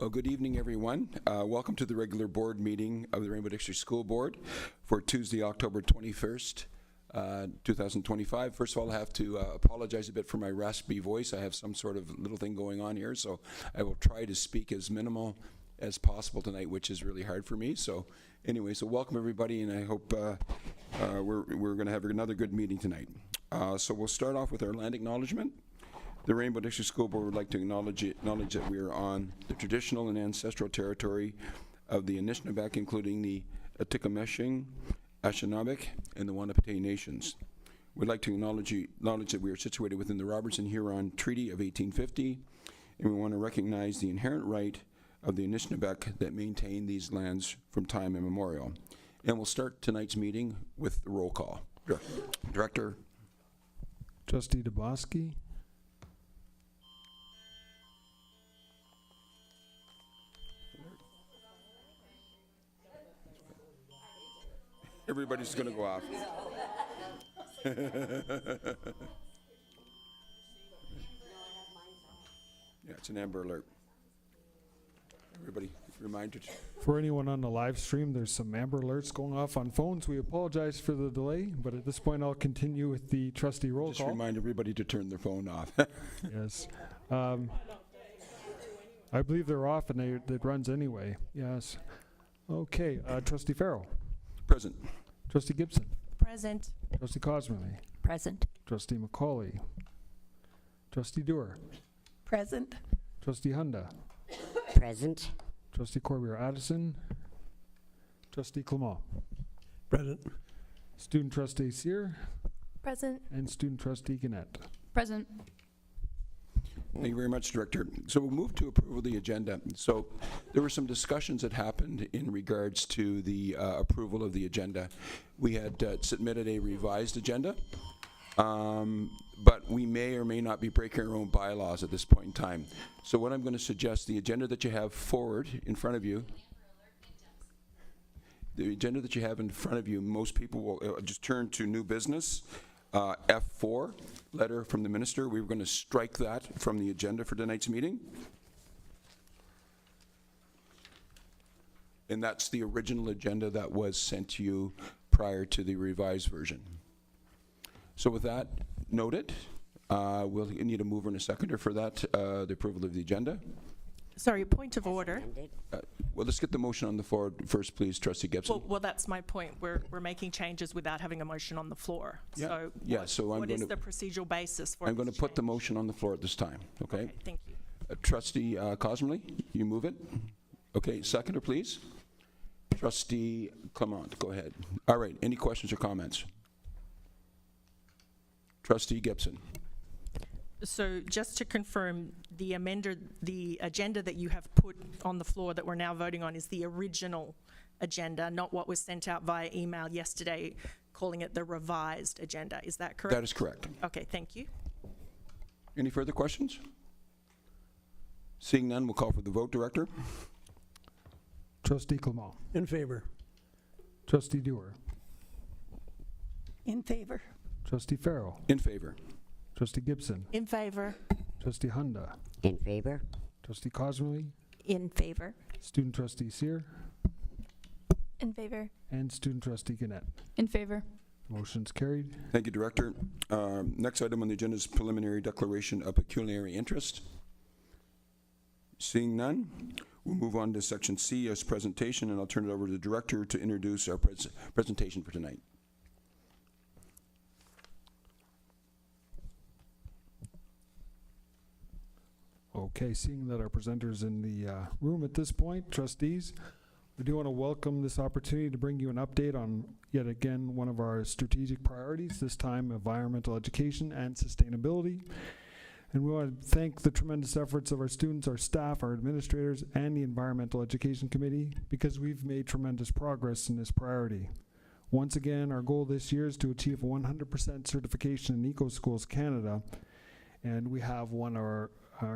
Well, good evening, everyone. Welcome to the regular board meeting of the Rainbow District School Board for Tuesday, October 21st, 2025. First of all, I have to apologize a bit for my raspy voice. I have some sort of little thing going on here, so I will try to speak as minimal as possible tonight, which is really hard for me. So anyway, so welcome everybody, and I hope we're going to have another good meeting tonight. So we'll start off with our land acknowledgement. The Rainbow District School Board would like to acknowledge that we are on the traditional and ancestral territory of the Anishinaabe, including the Atikameksheng, Anishinaabe, and the Wahnapitae nations. We'd like to acknowledge that we are situated within the Robertson-Huron Treaty of 1850, and we want to recognize the inherent right of the Anishinaabe that maintain these lands from time immemorial. And we'll start tonight's meeting with the roll call. Director. Trustee Dubosky. Everybody's going to go off. Yeah, it's an Amber Alert. Everybody reminded. For anyone on the live stream, there's some Amber Alerts going off on phones. We apologize for the delay, but at this point I'll continue with the trustee roll call. Just remind everybody to turn their phone off. Yes. I believe they're off and it runs anyway. Yes. Okay. Trustee Farrell. Present. Trustee Gibson. Present. Trustee Cosmerly. Present. Trustee McCauley. Trustee Dewar. Present. Trustee Hunda. Present. Trustee Corbier-Addison. Trustee Clement. Present. Student Trustee Sear. Present. And Student Trustee Gannett. Present. Thank you very much, Director. So we'll move to approval of the agenda. So there were some discussions that happened in regards to the approval of the agenda. We had submitted a revised agenda, but we may or may not be breaking our own bylaws at this point in time. So what I'm going to suggest, the agenda that you have forward in front of you, most people will just turn to new business. F4, letter from the minister. We were going to strike that from the agenda for tonight's meeting. And that's the original agenda that was sent to you prior to the revised version. So with that noted, we'll need a mover and a seconder for that, the approval of the agenda. Sorry, point of order. Well, let's get the motion on the floor first, please, Trustee Gibson. Well, that's my point. We're making changes without having a motion on the floor. Yeah. So what is the procedural basis for I'm going to put the motion on the floor at this time, okay? Thank you. Trustee Cosmerly, you move it? Okay, seconder, please. Trustee Clement, go ahead. All right, any questions or comments? Trustee Gibson. So just to confirm, the agenda that you have put on the floor that we're now voting on is the original agenda, not what was sent out via email yesterday, calling it the revised agenda. Is that correct? That is correct. Okay, thank you. Any further questions? Seeing none, we'll call for the vote, Director. Trustee Clement. In favor. Trustee Dewar. In favor. Trustee Farrell. In favor. Trustee Gibson. In favor. Trustee Hunda. In favor. Trustee Cosmerly. In favor. Student Trustee Sear. In favor. And Student Trustee Gannett. In favor. Motion's carried. Thank you, Director. Next item on the agenda is preliminary declaration of pecuniary interest. Seeing none, we'll move on to Section C as presentation, and I'll turn it over to the Director to introduce our presentation for tonight. Okay, seeing that our presenters in the room at this point, trustees, we do want to welcome this opportunity to bring you an update on, yet again, one of our strategic priorities, this time environmental education and sustainability. And we want to thank the tremendous efforts of our students, our staff, our administrators, and the Environmental Education Committee, because we've made tremendous progress in this priority. Once again, our goal this year is to achieve 100% certification in EcoSchools Canada, and we have won our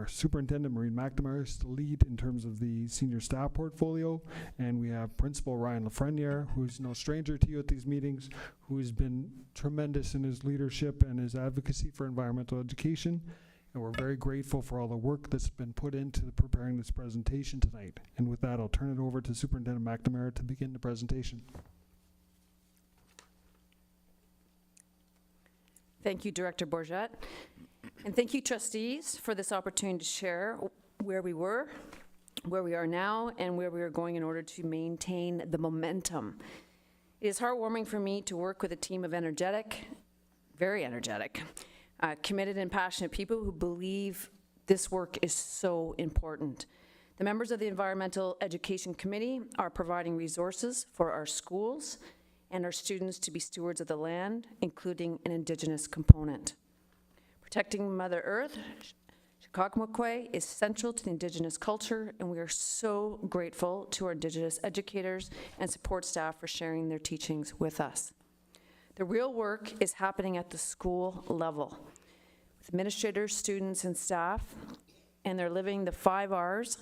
Superintendent, Maureen McNamara, is the lead in terms of the senior staff portfolio, and we have Principal Ryan Lafreniere, who's no stranger to you at these meetings, who has been tremendous in his leadership and his advocacy for environmental education. and we're very grateful for all the work that's been put into preparing this presentation tonight. And with that, I'll turn it over to Superintendent McNamara to begin the presentation. Thank you, Director Bourget. And thank you, trustees, for this opportunity to share where we were, where we are now, and where we are going in order to maintain the momentum. It is heartwarming for me to work with a team of very energetic, committed and passionate people who believe this work is so important. The members of the Environmental Education Committee are providing resources for our schools and our students to be stewards of the land, including an Indigenous component. Protecting Mother Earth, Shikakamukwe, is central to the Indigenous culture, and we are so grateful to our Indigenous educators and support staff for sharing their teachings with us. The real work is happening at the school level, with administrators, students, and staff, and they're living the 5 R's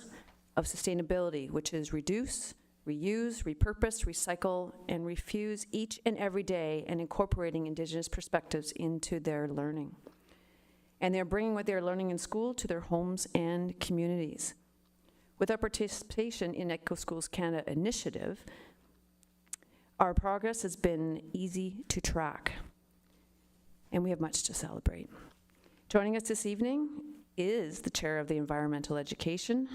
of sustainability, which is reduce, reuse, repurpose, recycle, and refuse each and every day, and incorporating Indigenous perspectives into their learning. And they're bringing what they're learning in school to their homes and communities. With our participation in EcoSchools Canada initiative, our progress has been easy to track, and we have much to celebrate. Joining us this evening is the chair of the Environmental Education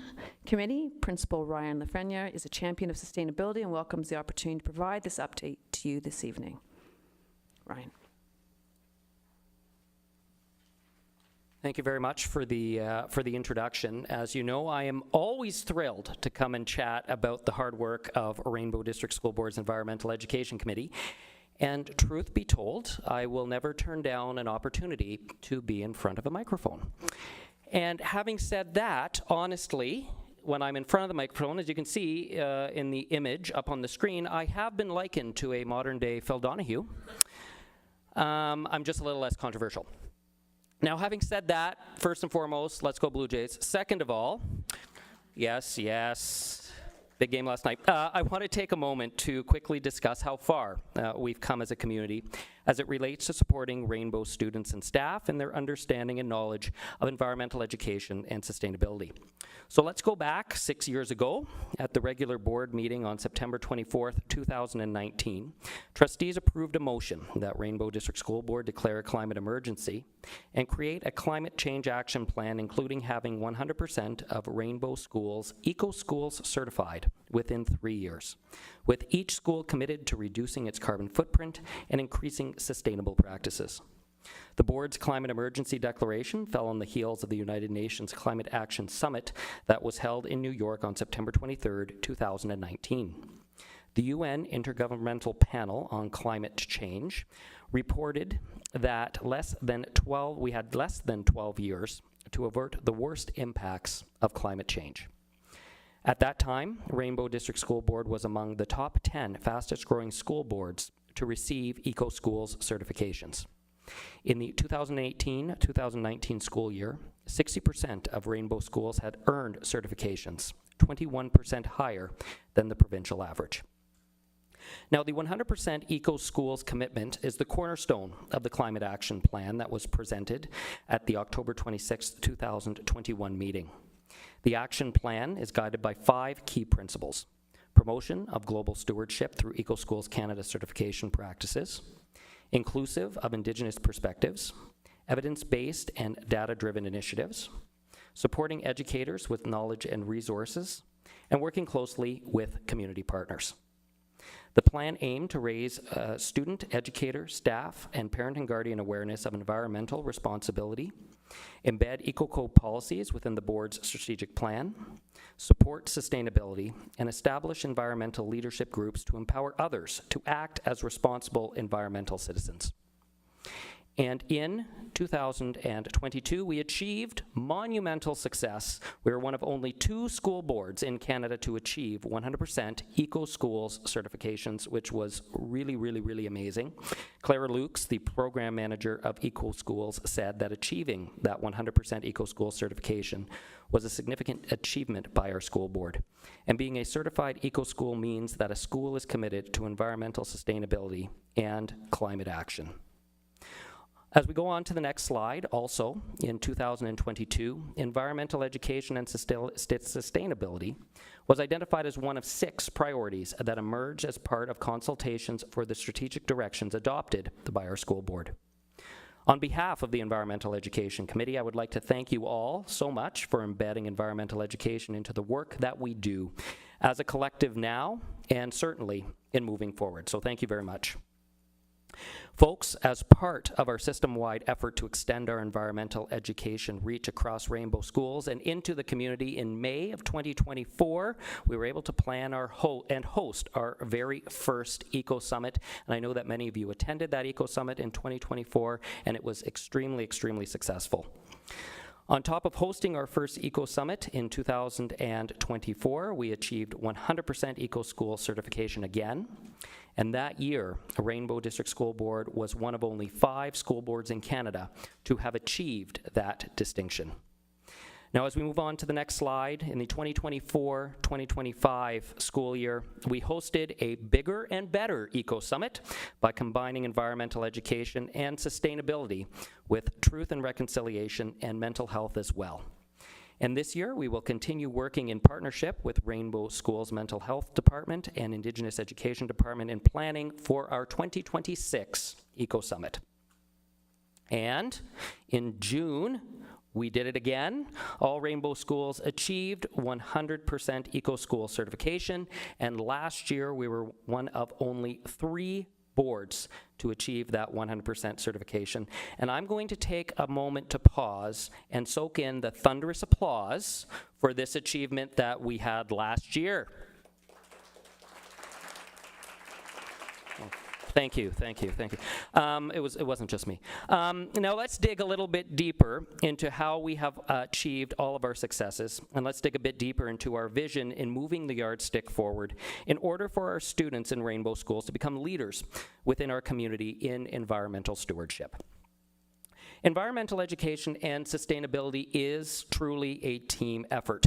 Committee. Principal Ryan Lafreniere is a champion of sustainability and welcomes the opportunity to provide this update to you this evening. Ryan. Thank you very much for the introduction. As you know, I am always thrilled to come and chat about the hard work of Rainbow District School Board's Environmental Education Committee. And truth be told, I will never turn down an opportunity to be in front of a microphone. And having said that, honestly, when I'm in front of the microphone, as you can see in the image up on the screen, I have been likened to a modern-day Phil Donahue. I'm just a little less controversial. Now, having said that, first and foremost, let's go Blue Jays. Second of all, yes, big game last night. I want to take a moment to quickly discuss how far we've come as a community as it relates to supporting Rainbow students and staff in their understanding and knowledge of environmental education and sustainability. So let's go back 6 years ago at the regular board meeting on September 24th, 2019. Trustees approved a motion that Rainbow District School Board declare a climate emergency and create a climate change action plan, including having 100% of Rainbow schools EcoSchools certified within 3 years, with each school committed to reducing its carbon footprint and increasing sustainable practices. The board's climate emergency declaration fell on the heels of the United Nations Climate Action Summit that was held in New York on September 23rd, 2019. The UN Intergovernmental Panel on Climate Change reported that we had less than 12 years to avert the worst impacts of climate change. At that time, Rainbow District School Board was among the top 10 fastest growing school boards to receive EcoSchools certifications. In the 2018-2019 school year, 60% of Rainbow schools had earned certifications, 21% higher than the provincial average. Now, the 100% EcoSchools commitment is the cornerstone of the Climate Action Plan that was presented at the October 26, 2021 meeting. The action plan is guided by 5 key principles: promotion of global stewardship through EcoSchools Canada certification practices, inclusive of Indigenous perspectives, evidence-based and data-driven initiatives, supporting educators with knowledge and resources, and working closely with community partners. The plan aimed to raise student, educator, staff, and parent and guardian awareness of environmental responsibility, embed EcoCode policies within the board's strategic plan, support sustainability, and establish environmental leadership groups to empower others to act as responsible environmental citizens. And in 2022, we achieved monumental success. We were one of only 2 school boards in Canada to achieve 100% EcoSchools certifications, which was really, really, really amazing. Clara Lukes, the program manager of EcoSchools, said that achieving that 100% EcoSchools certification was a significant achievement by our school board. And being a certified EcoSchool means that a school is committed to environmental sustainability and climate action. As we go on to the next slide, also in 2022, environmental education and sustainability was identified as one of 6 priorities that emerged as part of consultations for the strategic directions adopted by our school board. On behalf of the Environmental Education Committee, I would like to thank you all so much for embedding environmental education into the work that we do as a collective now and certainly in moving forward. So thank you very much. Folks, as part of our system-wide effort to extend our environmental education reach across Rainbow Schools and into the community, in May of 2024, we were able to plan our host our very first Eco Summit. And I know that many of you attended that Eco Summit in 2024, and it was extremely, extremely successful. On top of hosting our first Eco Summit in 2024, we achieved 100% Eco School certification again. And that year, Rainbow District School Board was one of only 5 school boards in Canada to have achieved that distinction. Now, as we move on to the next slide, in the 2024-2025 school year, we hosted a bigger and better Eco Summit by combining environmental education and sustainability with truth and reconciliation and mental health as well. And this year, we will continue working in partnership with Rainbow Schools Mental Health Department and Indigenous Education Department in planning for our 2026 Eco Summit. And in June, we did it again. All Rainbow Schools achieved 100% Eco School certification, and last year we were one of only 3 boards to achieve that 100% certification. And I'm going to take a moment to pause and soak in the thunderous applause for this achievement that we had last year. Thank you, thank you, thank you. It wasn't just me. Now let's dig a little bit deeper into how we have achieved all of our successes, and let's dig a bit deeper into our vision in moving the yardstick forward in order for our students in Rainbow Schools to become leaders within our community in environmental stewardship. Environmental education and sustainability is truly a team effort.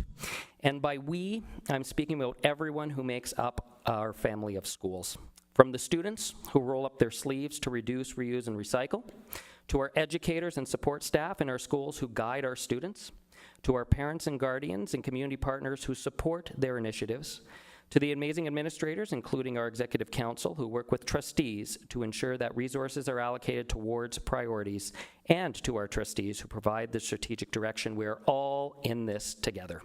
And by we, I'm speaking about everyone who makes up our family of schools. From the students who roll up their sleeves to reduce, reuse, and recycle, to our educators and support staff in our schools who guide our students, to our parents and guardians and community partners who support their initiatives, to the amazing administrators, including our executive council, who work with trustees to ensure that resources are allocated towards priorities, and to our trustees who provide the strategic direction. We are all in this together.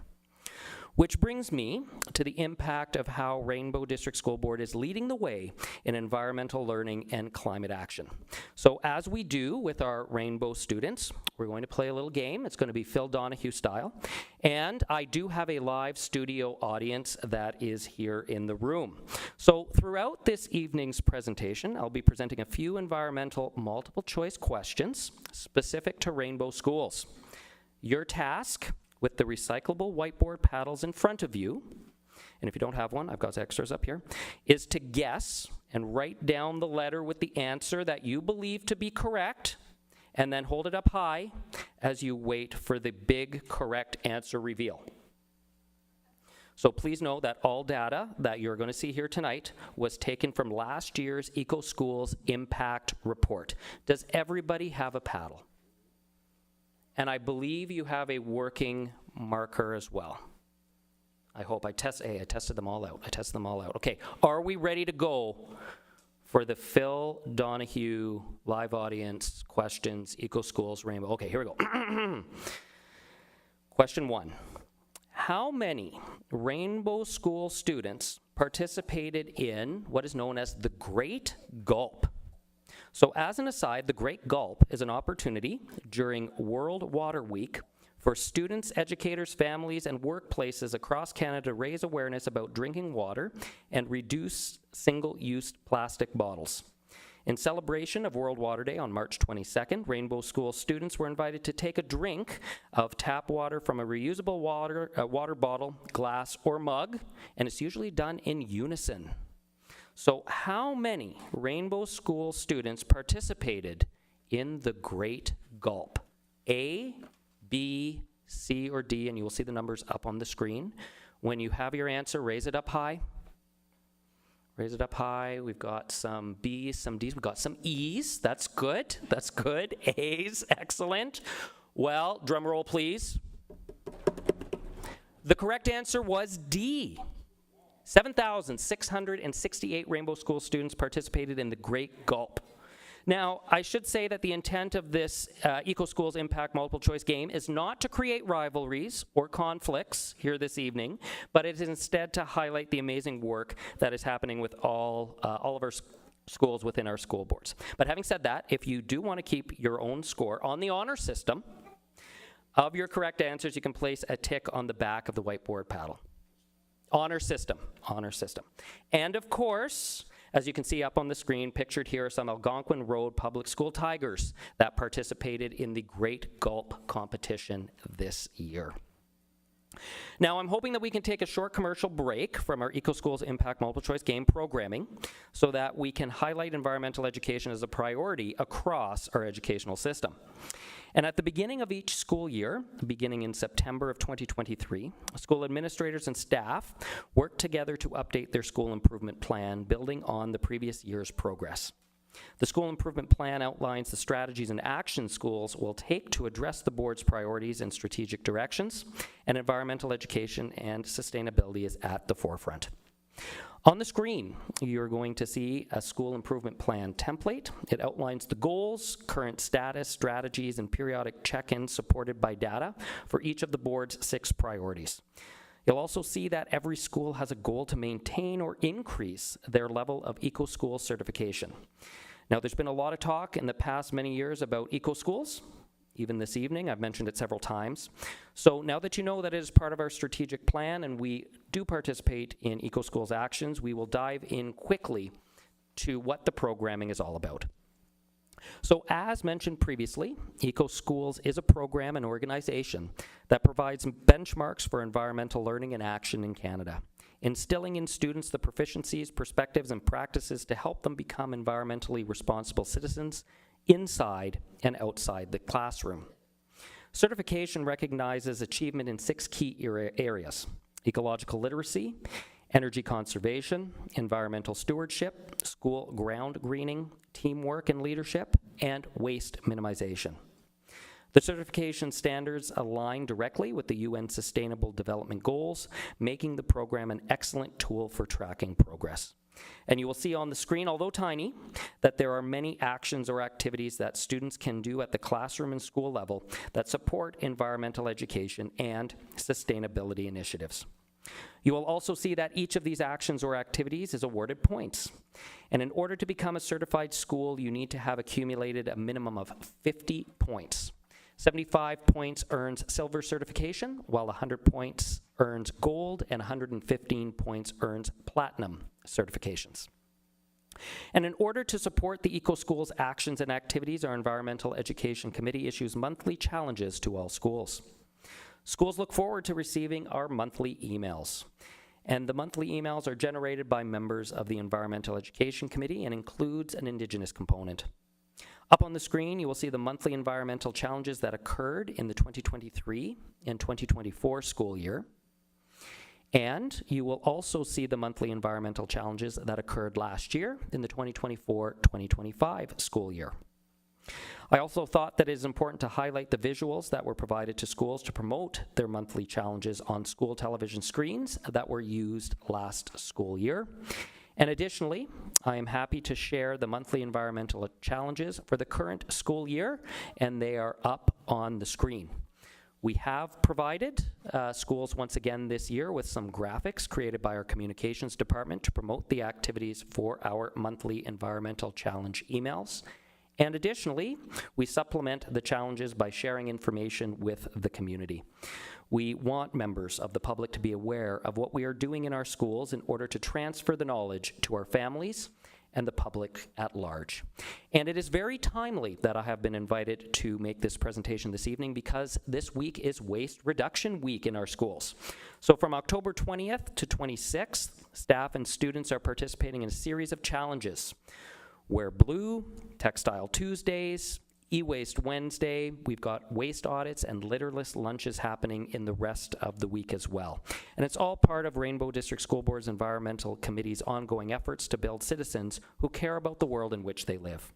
Which brings me to the impact of how Rainbow District School Board is leading the way in environmental learning and climate action. So as we do with our Rainbow students, we're going to play a little game. It's going to be Phil Donahue style. And I do have a live studio audience that is here in the room. So throughout this evening's presentation, I'll be presenting a few environmental multiple choice questions specific to Rainbow Schools. Your task, with the recyclable whiteboard paddles in front of you, and if you don't have one, I've got extras up here, is to guess and write down the letter with the answer that you believe to be correct, and then hold it up high as you wait for the big correct answer reveal. So please know that all data that you're going to see here tonight was taken from last year's Eco Schools Impact Report. Does everybody have a paddle? And I believe you have a working marker as well. I hope I tested them all out. Okay, are we ready to go for the Phil Donahue live audience questions, Eco Schools Rainbow? Okay, here we go. Question 1. How many Rainbow School students participated in what is known as the Great Gulp? So as an aside, the Great Gulp is an opportunity during World Water Week for students, educators, families, and workplaces across Canada to raise awareness about drinking water and reduce single-use plastic bottles. In celebration of World Water Day on March 22nd, Rainbow School students were invited to take a drink of tap water from a reusable water bottle, glass, or mug, and it's usually done in unison. So how many Rainbow School students participated in the Great Gulp? A, B, C, or D, and you will see the numbers up on the screen. When you have your answer, raise it up high. Raise it up high. We've got some B's, some D's. We've got some E's. That's good. That's good. A's. Excellent. Well, drum roll, please. The correct answer was D. 7,668 Rainbow School students participated in the Great Gulp. Now, I should say that the intent of this EcoSchools Impact Multiple Choice game is not to create rivalries or conflicts here this evening, but it is instead to highlight the amazing work that is happening with all of our schools within our school boards. But having said that, if you do want to keep your own score on the honor system, of your correct answers, you can place a tick on the back of the whiteboard paddle. Honor system, honor system. And of course, as you can see up on the screen, pictured here are some Algonquin Road Public School Tigers that participated in the Great Gulp competition this year. Now, I'm hoping that we can take a short commercial break from our EcoSchools Impact Multiple Choice game programming so that we can highlight environmental education as a priority across our educational system. And at the beginning of each school year, beginning in September of 2023, school administrators and staff work together to update their school improvement plan, building on the previous year's progress. The school improvement plan outlines the strategies and actions schools will take to address the board's priorities and strategic directions, and environmental education and sustainability is at the forefront. On the screen, you're going to see a school improvement plan template. It outlines the goals, current status, strategies, and periodic check-ins supported by data for each of the board's 6 priorities. You'll also see that every school has a goal to maintain or increase their level of EcoSchool certification. Now, there's been a lot of talk in the past many years about EcoSchools. Even this evening, I've mentioned it several times. So now that you know that it is part of our strategic plan and we do participate in EcoSchools actions, we will dive in quickly to what the programming is all about. So as mentioned previously, EcoSchools is a program and organization that provides benchmarks for environmental learning and action in Canada, instilling in students the proficiencies, perspectives, and practices to help them become environmentally responsible citizens inside and outside the classroom. Certification recognizes achievement in 6 key areas: ecological literacy, energy conservation, environmental stewardship, school ground greening, teamwork and leadership, and waste minimization. The certification standards align directly with the UN Sustainable Development Goals, making the program an excellent tool for tracking progress. And you will see on the screen, although tiny, that there are many actions or activities that students can do at the classroom and school level that support environmental education and sustainability initiatives. You will also see that each of these actions or activities is awarded points. And in order to become a certified school, you need to have accumulated a minimum of 50 points. 75 points earns silver certification, while 100 points earns gold, and 115 points earns platinum certifications. And in order to support the EcoSchools actions and activities, our Environmental Education Committee issues monthly challenges to all schools. Schools look forward to receiving our monthly emails. And the monthly emails are generated by members of the Environmental Education Committee and includes an Indigenous component. Up on the screen, you will see the monthly environmental challenges that occurred in the 2023 and 2024 school year. And you will also see the monthly environmental challenges that occurred last year in the 2024-2025 school year. I also thought that it is important to highlight the visuals that were provided to schools to promote their monthly challenges on school television screens that were used last school year. And additionally, I am happy to share the monthly environmental challenges for the current school year, and they are up on the screen. We have provided schools once again this year with some graphics created by our communications department to promote the activities for our monthly environmental challenge emails. And additionally, we supplement the challenges by sharing information with the community. We want members of the public to be aware of what we are doing in our schools in order to transfer the knowledge to our families and the public at large. And it is very timely that I have been invited to make this presentation this evening because this week is Waste Reduction Week in our schools. So from October 20th to 26th, staff and students are participating in a series of challenges: Wear Blue, Textile Tuesdays, E-Waste Wednesday. We've got waste audits and litterless lunches happening in the rest of the week as well. And it's all part of Rainbow District School Board's Environmental Committee's ongoing efforts to build citizens who care about the world in which they live.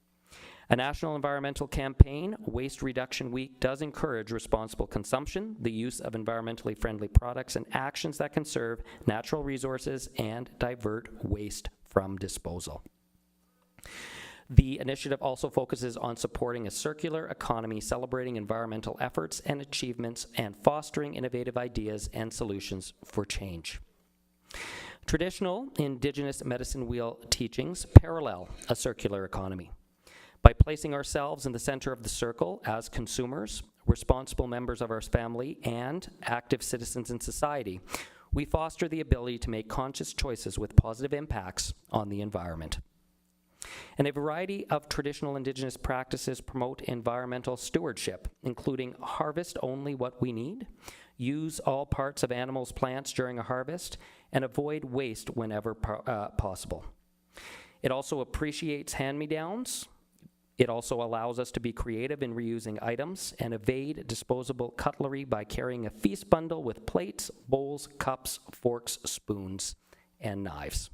A national environmental campaign, Waste Reduction Week, does encourage responsible consumption, the use of environmentally friendly products, and actions that conserve natural resources and divert waste from disposal. The initiative also focuses on supporting a circular economy, celebrating environmental efforts and achievements, and fostering innovative ideas and solutions for change. Traditional Indigenous medicine wheel teachings parallel a circular economy. By placing ourselves in the center of the circle as consumers, responsible members of our family, and active citizens in society, we foster the ability to make conscious choices with positive impacts on the environment. And a variety of traditional Indigenous practices promote environmental stewardship, including harvest only what we need, use all parts of animals, plants during a harvest, and avoid waste whenever possible. It also appreciates hand-me-downs. It also allows us to be creative in reusing items and evade disposable cutlery by carrying a feast bundle with plates, bowls, cups, forks, spoons, and knives.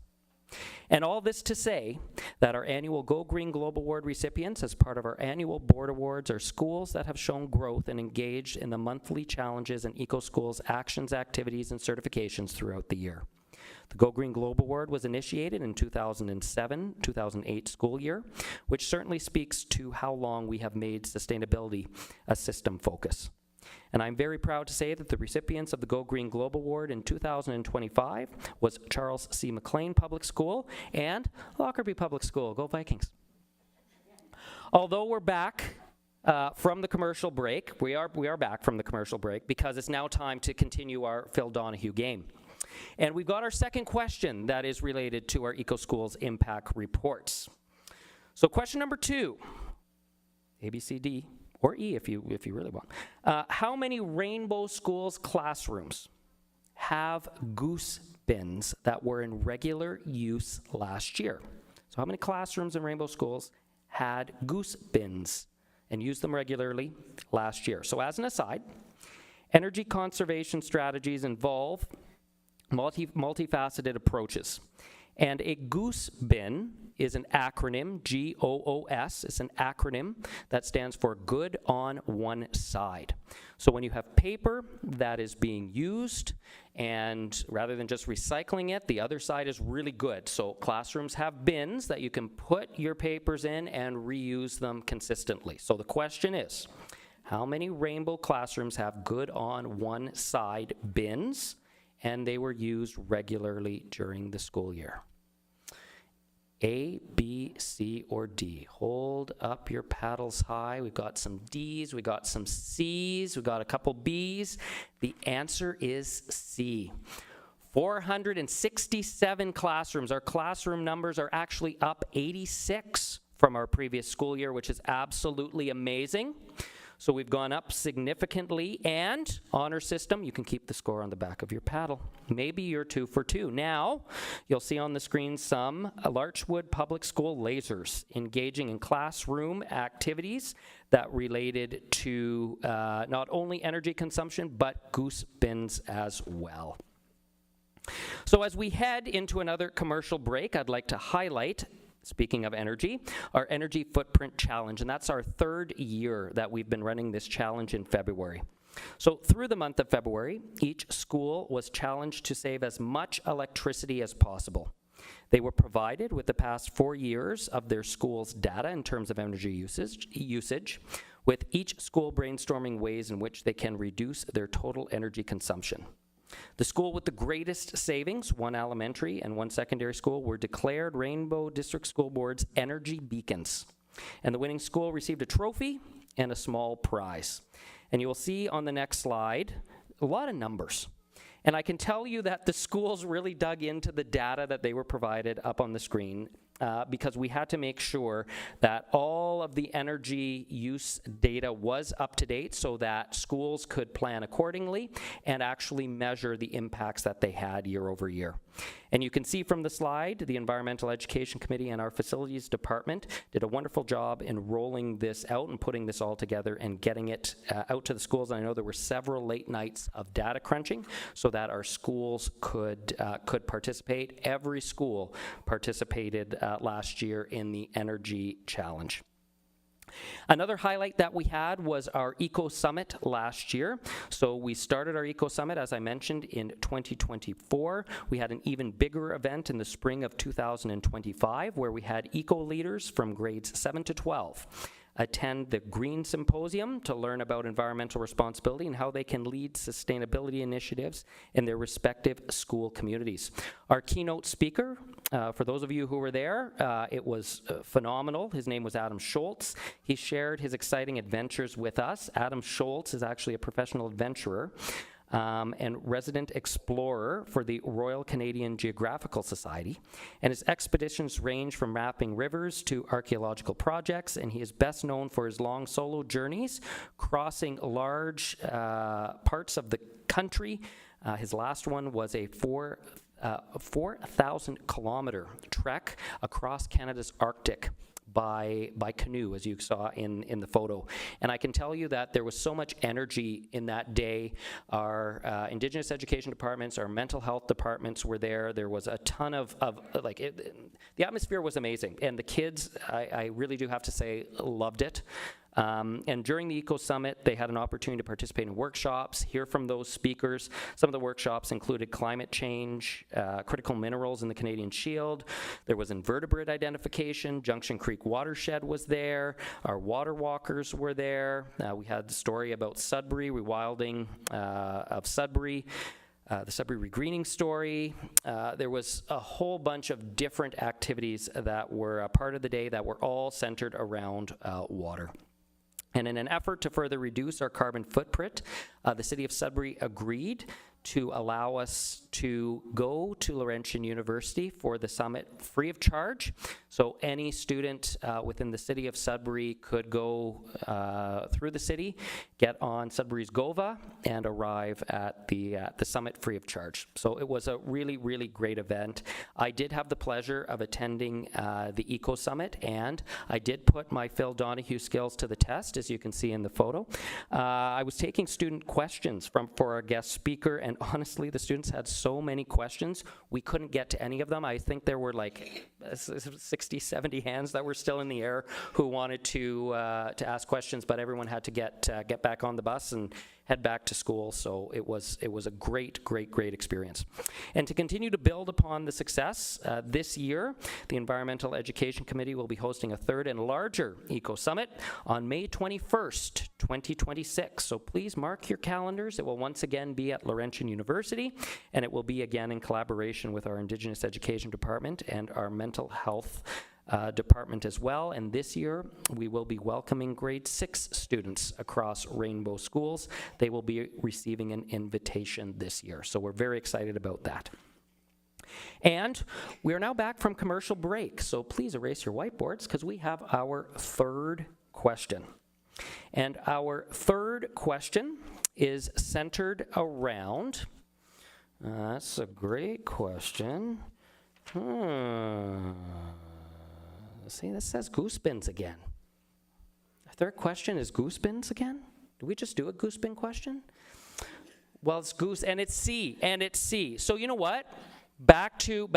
And all this to say that our annual Go Green Globe Award recipients, as part of our annual board awards, are schools that have shown growth and engaged in the monthly challenges and EcoSchools actions, activities, and certifications throughout the year. The Go Green Globe Award was initiated in 2007-2008 school year, which certainly speaks to how long we have made sustainability a system focus. And I'm very proud to say that the recipients of the Go Green Globe Award in 2025 was Charles C. McLean Public School and Lockerbie Public School. Go Vikings. Although we're back from the commercial break, we are back from the commercial break because it's now time to continue our Phil Donahue game. And we've got our second question that is related to our EcoSchools impact reports. So question number 2, A, B, C, D, or E if you really want. How many Rainbow Schools classrooms have goose bins that were in regular use last year? So how many classrooms in Rainbow Schools had goose bins and used them regularly last year? So as an aside, energy conservation strategies involve multifaceted approaches. And a goose bin is an acronym, GOOS. It's an acronym that stands for good on one side. So when you have paper that is being used, and rather than just recycling it, the other side is really good. So classrooms have bins that you can put your papers in and reuse them consistently. So the question is, how many Rainbow classrooms have good on one side bins, and they were used regularly during the school year? A, B, C, or D? Hold up your paddles high. We've got some D's, we got some C's, we got a couple B's. The answer is C. 467 classrooms. Our classroom numbers are actually up 86 from our previous school year, which is absolutely amazing. So we've gone up significantly, and honor system, you can keep the score on the back of your paddle. Maybe you're 2 for 2. Now, you'll see on the screen some Larchwood Public School lasers engaging in classroom activities that related to not only energy consumption, but goose bins as well. So as we head into another commercial break, I'd like to highlight, speaking of energy, our Energy Footprint Challenge, and that's our 3rd year that we've been running this challenge in February. So through the month of February, each school was challenged to save as much electricity as possible. They were provided with the past 4 years of their school's data in terms of energy usage, with each school brainstorming ways in which they can reduce their total energy consumption. The school with the greatest savings, one elementary and one secondary school, were declared Rainbow District School Board's Energy Beacons. And the winning school received a trophy and a small prize. And you will see on the next slide a lot of numbers. And I can tell you that the schools really dug into the data that they were provided up on the screen because we had to make sure that all of the energy use data was up to date so that schools could plan accordingly and actually measure the impacts that they had year over year. And you can see from the slide, the Environmental Education Committee and our Facilities Department did a wonderful job in rolling this out and putting this all together and getting it out to the schools. And I know there were several late nights of data crunching so that our schools could participate. Every school participated last year in the Energy Challenge. Another highlight that we had was our Eco Summit last year. So we started our Eco Summit, as I mentioned, in 2024. We had an even bigger event in the spring of 2025 where we had eco leaders from grades 7 to 12 attend the Green Symposium to learn about environmental responsibility and how they can lead sustainability initiatives in their respective school communities. Our keynote speaker, for those of you who were there, it was phenomenal. His name was Adam Schultz. He shared his exciting adventures with us. Adam Schultz is actually a professional adventurer and resident explorer for the Royal Canadian Geographical Society. And his expeditions range from mapping rivers to archaeological projects, and he is best known for his long solo journeys, crossing large parts of the country. His last one was a 4,000-kilometer trek across Canada's Arctic by canoe, as you saw in the photo. And I can tell you that there was so much energy in that day. Our Indigenous education departments, our mental health departments were there. There was a ton of the atmosphere was amazing. And the kids, I really do have to say, loved it. And during the Eco Summit, they had an opportunity to participate in workshops, hear from those speakers. Some of the workshops included climate change, critical minerals in the Canadian Shield. There was invertebrate identification. Junction Creek Watershed was there. Our water walkers were there. We had the story about Sudbury, rewilding of Sudbury. The Sudbury regreening story. There was a whole bunch of different activities that were a part of the day that were all centered around water. And in an effort to further reduce our carbon footprint, the City of Sudbury agreed to allow us to go to Laurentian University for the summit free of charge. So any student within the City of Sudbury could go through the city, get on Sudbury's GOVA, and arrive at the summit free of charge. So it was a really, really great event. I did have the pleasure of attending the Eco Summit, and I did put my Phil Donahue skills to the test, as you can see in the photo. I was taking student questions for our guest speaker, and honestly, the students had so many questions, we couldn't get to any of them. I think there were like 60, 70 hands that were still in the air who wanted to ask questions, but everyone had to get back on the bus and head back to school. So it was a great experience. And to continue to build upon the success, this year, the Environmental Education Committee will be hosting a third and larger Eco Summit on May 21st, 2026. So please mark your calendars. It will once again be at Laurentian University, and it will be again in collaboration with our Indigenous Education Department and our Mental Health department as well. And this year we will be welcoming grade 6 students across Rainbow Schools. They will be receiving an invitation this year, so we're very excited about that. And we are now back from commercial break, so please erase your whiteboards because we have our third question. And our third question is centered around, that's a great question. See, this says goose bins again. Our third question is goose bins again? Did we just do a goose bin question? Well, it's goose, and it's C, and it's C. So you know what? Back to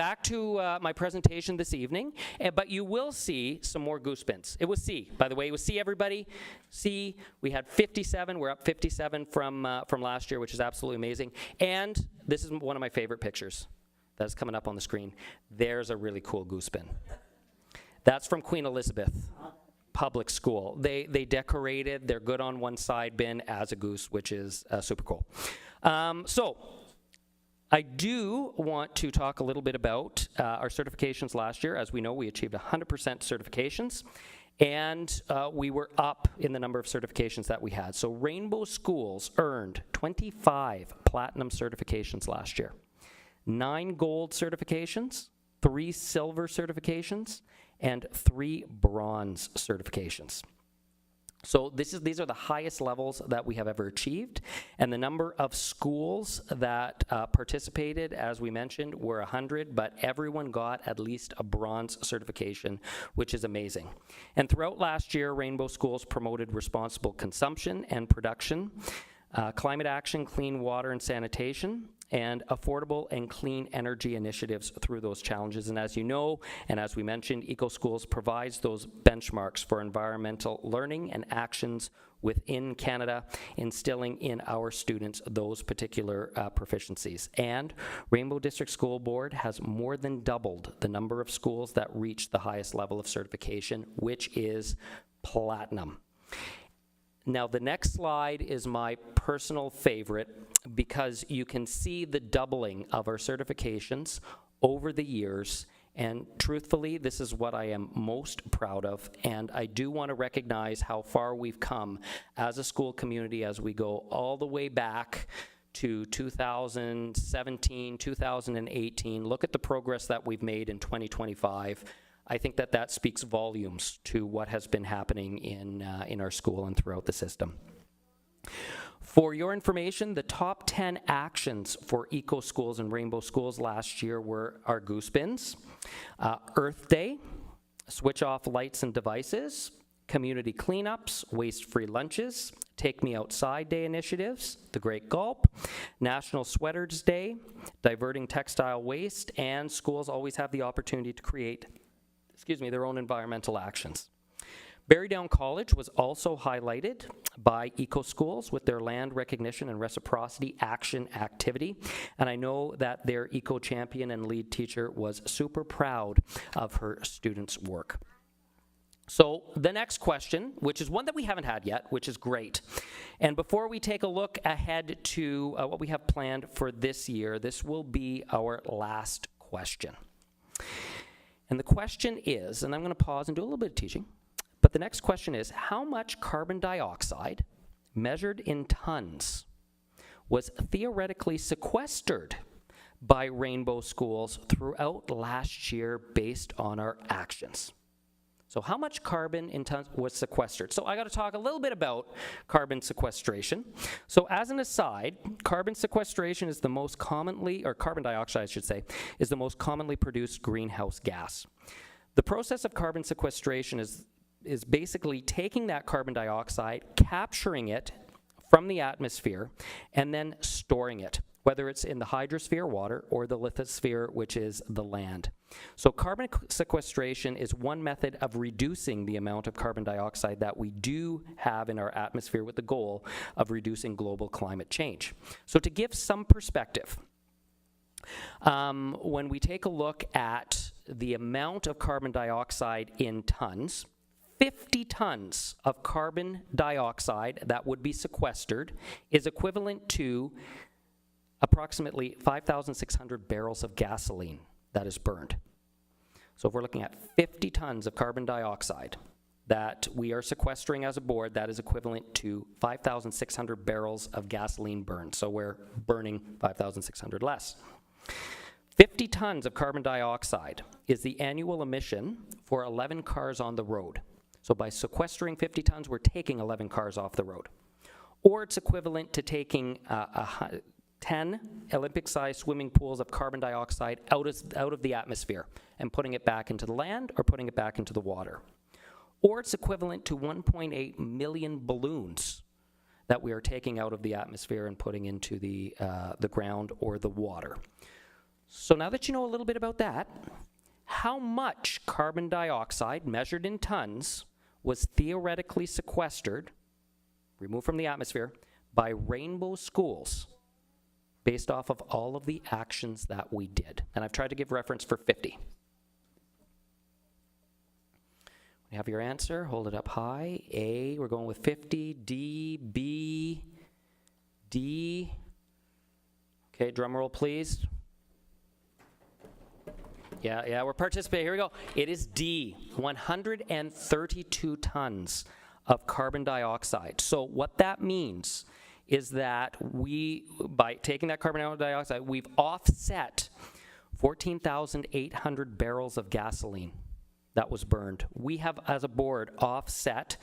my presentation this evening, but you will see some more goose bins. It was C, by the way. It was C, everybody. C. We had 57. We're up 57 from last year, which is absolutely amazing. And this is one of my favorite pictures that's coming up on the screen. There's a really cool goose bin. That's from Queen Elizabeth Public School. They decorated their good on one side bin as a goose, which is super cool. So I do want to talk a little bit about our certifications last year. As we know, we achieved 100% certifications. And we were up in the number of certifications that we had. So Rainbow Schools earned 25 platinum certifications last year, 9 gold certifications, 3 silver certifications, and 3 bronze certifications. So these are the highest levels that we have ever achieved, and the number of schools that participated, as we mentioned, were 100, but everyone got at least a bronze certification, which is amazing. And throughout last year, Rainbow Schools promoted responsible consumption and production, climate action, clean water and sanitation, and affordable and clean energy initiatives through those challenges. And as you know, and as we mentioned, EcoSchools provides those benchmarks for environmental learning and actions within Canada, instilling in our students those particular proficiencies. And Rainbow District School Board has more than doubled the number of schools that reach the highest level of certification, which is platinum. Now, the next slide is my personal favorite because you can see the doubling of our certifications over the years. And truthfully, this is what I am most proud of. And I do want to recognize how far we've come as a school community as we go all the way back to 2017, 2018. Look at the progress that we've made in 2025. I think that speaks volumes to what has been happening in our school and throughout the system. For your information, the top 10 actions for EcoSchools and Rainbow Schools last year were our Goose Bins, Earth Day, switch off lights and devices, community cleanups, waste-free lunches, Take Me Outside Day initiatives, The Great Gulp, National Sweaters Day, diverting textile waste, and schools always have the opportunity to create their own environmental actions. Berrydown College was also highlighted by EcoSchools with their land recognition and reciprocity action activity, and I know that their eco champion and lead teacher was super proud of her students' work. So the next question, which is one that we haven't had yet, which is great. And before we take a look ahead to what we have planned for this year, this will be our last question. And the question is, and I'm going to pause and do a little bit of teaching, but the next question is, how much carbon dioxide, measured in tons, was theoretically sequestered by Rainbow Schools throughout last year based on our actions? So how much carbon in tons was sequestered? So I got to talk a little bit about carbon sequestration. So as an aside, carbon sequestration is the most commonly, or carbon dioxide I should say, is the most commonly produced greenhouse gas. The process of carbon sequestration is basically taking that carbon dioxide, capturing it from the atmosphere, and then storing it, whether it's in the hydrosphere, water, or the lithosphere, which is the land. So carbon sequestration is one method of reducing the amount of carbon dioxide that we do have in our atmosphere with the goal of reducing global climate change. So to give some perspective, when we take a look at the amount of carbon dioxide in tons, 50 tons of carbon dioxide that would be sequestered is equivalent to approximately 5,600 barrels of gasoline that is burned. So if we're looking at 50 tons of carbon dioxide that we are sequestering as a board, that is equivalent to 5,600 barrels of gasoline burned. So we're burning 5,600 less. 50 tons of carbon dioxide is the annual emission for 11 cars on the road. So by sequestering 50 tons, we're taking 11 cars off the road. Or it's equivalent to taking 10 Olympic-sized swimming pools of carbon dioxide out of the atmosphere and putting it back into the land or putting it back into the water. Or it's equivalent to 1.8 million balloons that we are taking out of the atmosphere and putting into the ground or the water. So now that you know a little bit about that, how much carbon dioxide, measured in tons, was theoretically sequestered, removed from the atmosphere, by Rainbow Schools based off of all of the actions that we did? And I've tried to give reference for 50. We have your answer. Hold it up high. A, we're going with 50. D, B, D. Okay, drum roll, please. Yeah, we're participating. Here we go. It is D, 132 tons of carbon dioxide. So what that means is that by taking that carbon dioxide, we've offset 14,800 barrels of gasoline that was burned. We have, as a board, offset,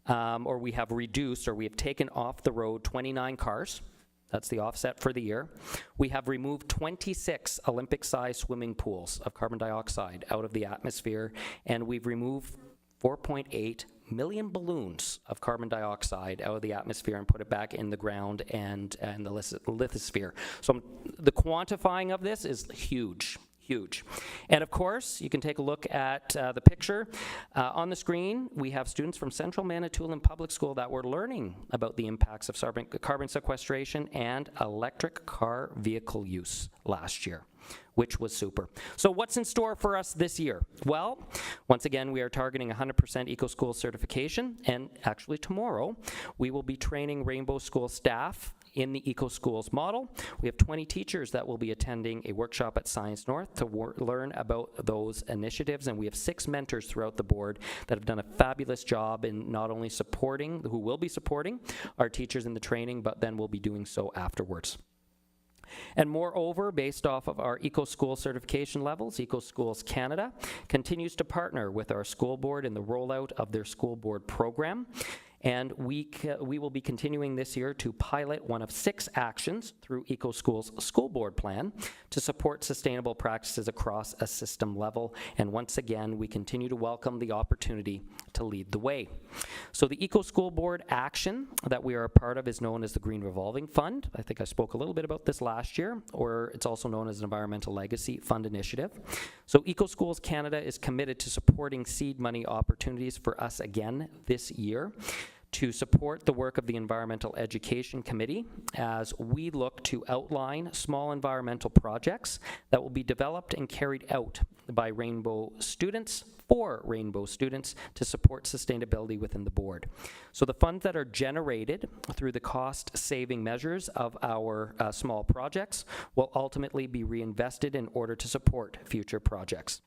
or we have reduced, or we have taken off the road 29 cars. That's the offset for the year. We have removed 26 Olympic-sized swimming pools of carbon dioxide out of the atmosphere, and we've removed 4.8 million balloons of carbon dioxide out of the atmosphere and put it back in the ground and the lithosphere. So the quantifying of this is huge. Huge. And of course, you can take a look at the picture. On the screen, we have students from Central Manitoulin Public School that were learning about the impacts of carbon sequestration and electric car vehicle use last year, which was super. So what's in store for us this year? Well, once again, we are targeting 100% Eco School certification, and actually tomorrow, we will be training Rainbow School staff in the Eco Schools model. We have 20 teachers that will be attending a workshop at Science North to learn about those initiatives, and we have 6 mentors throughout the board that have done a fabulous job in not only who will be supporting our teachers in the training, but then will be doing so afterwards. And moreover, based off of our Eco School certification levels, Eco Schools Canada continues to partner with our school board in the rollout of their school board program. And we will be continuing this year to pilot one of 6 actions through Eco Schools School Board Plan to support sustainable practices across a system level. And once again, we continue to welcome the opportunity to lead the way. So the Eco School Board action that we are a part of is known as the Green Revolving Fund. I think I spoke a little bit about this last year, or it's also known as an Environmental Legacy Fund Initiative. So Eco Schools Canada is committed to supporting seed money opportunities for us again this year, to support the work of the Environmental Education Committee as we look to outline small environmental projects that will be developed and carried out by Rainbow students for Rainbow students to support sustainability within the board. So the funds that are generated through the cost-saving measures of our small projects will ultimately be reinvested in order to support future projects.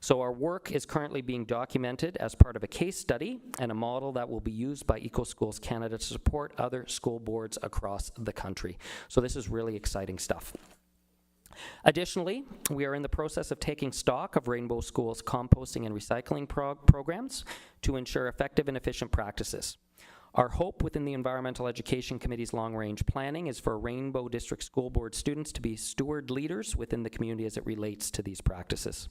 So our work is currently being documented as part of a case study and a model that will be used by Eco Schools Canada to support other school boards across the country. So this is really exciting stuff. Additionally, we are in the process of taking stock of Rainbow Schools' composting and recycling programs to ensure effective and efficient practices. Our hope within the Environmental Education Committee's long-range planning is for Rainbow District School Board students to be steward leaders within the community as it relates to these practices.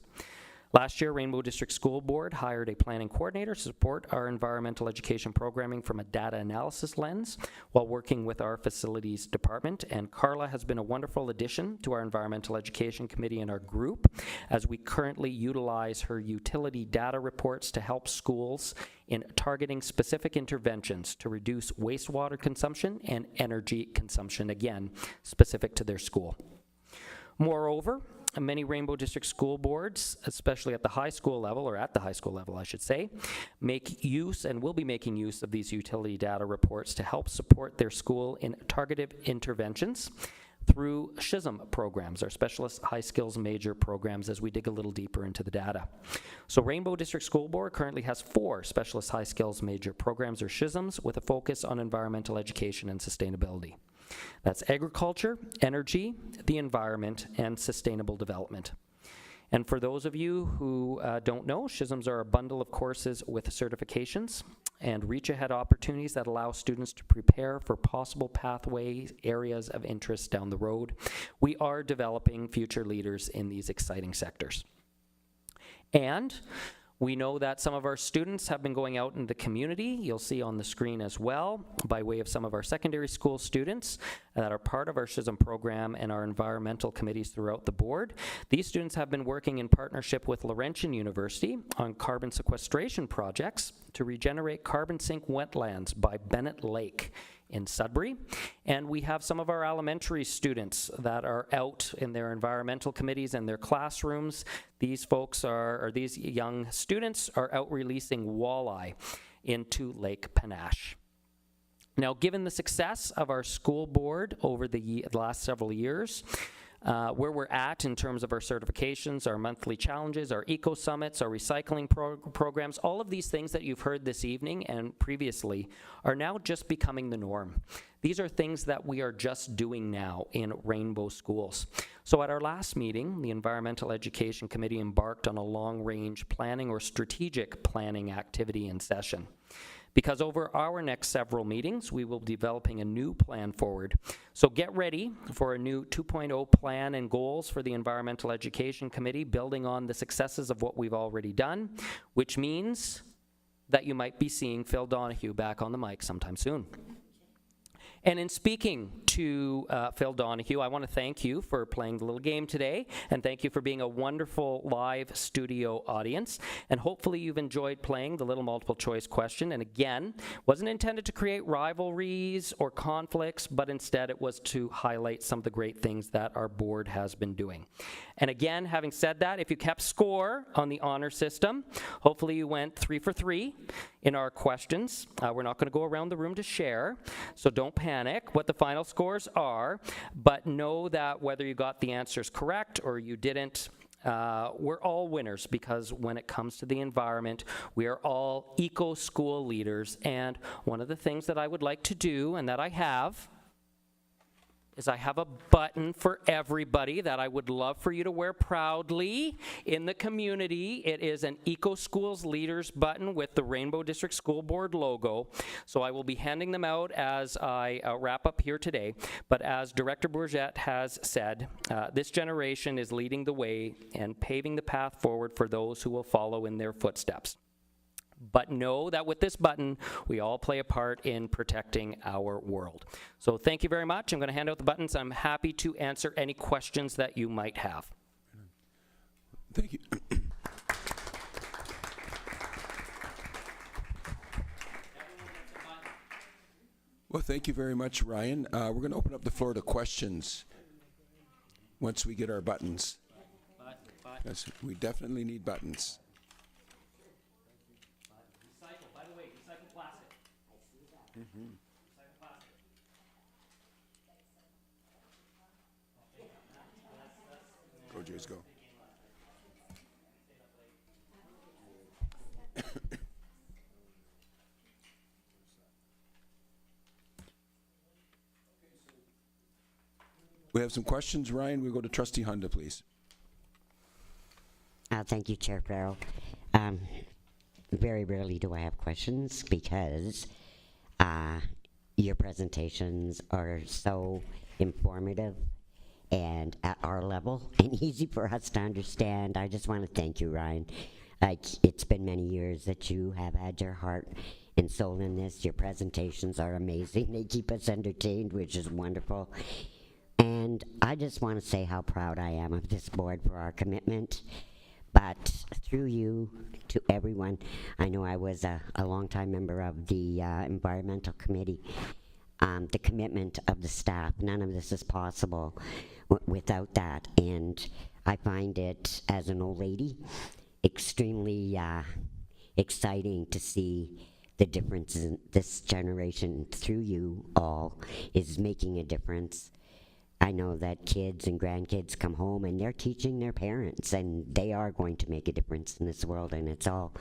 Last year, Rainbow District School Board hired a planning coordinator to support our environmental education programming from a data analysis lens while working with our facilities department. And Carla has been a wonderful addition to our environmental education committee and our group as we currently utilize her utility data reports to help schools in targeting specific interventions to reduce wastewater consumption and energy consumption, again, specific to their school. Moreover, many Rainbow District school boards, especially at the high school level, or at the high school level, I should say, make use and will be making use of these utility data reports to help support their school in targeted interventions through SHISM programs, our Specialist High Skills Major programs, as we dig a little deeper into the data. So Rainbow District School Board currently has 4 Specialist High Skills Major programs, or SHISMs, with a focus on environmental education and sustainability. That's agriculture, energy, the environment, and sustainable development. And for those of you who don't know, SHISMs are a bundle of courses with certifications and reach-ahead opportunities that allow students to prepare for possible pathway areas of interest down the road. We are developing future leaders in these exciting sectors. And we know that some of our students have been going out in the community, you'll see on the screen as well, by way of some of our secondary school students that are part of our SHISM program and our environmental committees throughout the board. These students have been working in partnership with Laurentian University on carbon sequestration projects to regenerate carbon sink wetlands by Bennett Lake in Sudbury. And we have some of our elementary students that are out in their environmental committees and their classrooms. These folks or these young students are out releasing walleye into Lake Panache. Now, given the success of our school board over the last several years, where we're at in terms of our certifications, our monthly challenges, our eco summits, our recycling programs, all of these things that you've heard this evening and previously are now just becoming the norm. These are things that we are just doing now in Rainbow Schools. So at our last meeting, the Environmental Education Committee embarked on a long-range planning or strategic planning activity in session. Because over our next several meetings, we will be developing a new plan forward. So get ready for a new 2.0 plan and goals for the Environmental Education Committee, building on the successes of what we've already done, which means that you might be seeing Phil Donahue back on the mic sometime soon. And in speaking to Phil Donahue, I want to thank you for playing the little game today, and thank you for being a wonderful live studio audience. And hopefully you've enjoyed playing the little multiple choice question. And again, wasn't intended to create rivalries or conflicts, but instead it was to highlight some of the great things that our board has been doing. And again, having said that, if you kept score on the honor system, hopefully you went 3 for 3 in our questions. We're not going to go around the room to share, so don't panic what the final scores are, but know that whether you got the answers correct or you didn't, we're all winners, because when it comes to the environment, we are all eco-school leaders. And one of the things that I would like to do, and that I have, is I have a button for everybody that I would love for you to wear proudly in the community. It is an Eco Schools Leaders button with the Rainbow District School Board logo. So I will be handing them out as I wrap up here today. But as Director Bourget has said, this generation is leading the way and paving the path forward for those who will follow in their footsteps. But know that with this button, we all play a part in protecting our world. So thank you very much. I'm going to hand out the buttons. I'm happy to answer any questions that you might have. Thank you. Well, thank you very much, Ryan. We're going to open up the floor to questions once we get our buttons. Yes, we definitely need buttons. By the way, recycle plastic. Recycle plastic. Go, Jays, go. We have some questions, Ryan. We go to Trustee Honda, please. Thank you, Chair Farrell. Very rarely do I have questions because your presentations are so informative and at our level and easy for us to understand. I just want to thank you, Ryan. It's been many years that you have had your heart and soul in this. Your presentations are amazing. They keep us entertained, which is wonderful. And I just want to say how proud I am of this board for our commitment. But through you to everyone, I know I was a longtime member of the Environmental Committee, the commitment of the staff, none of this is possible without that. And I find it, as an old lady, extremely exciting to see the differences in this generation through you all is making a difference. I know that kids and grandkids come home and they're teaching their parents, and they are going to make a difference in this world, and it's all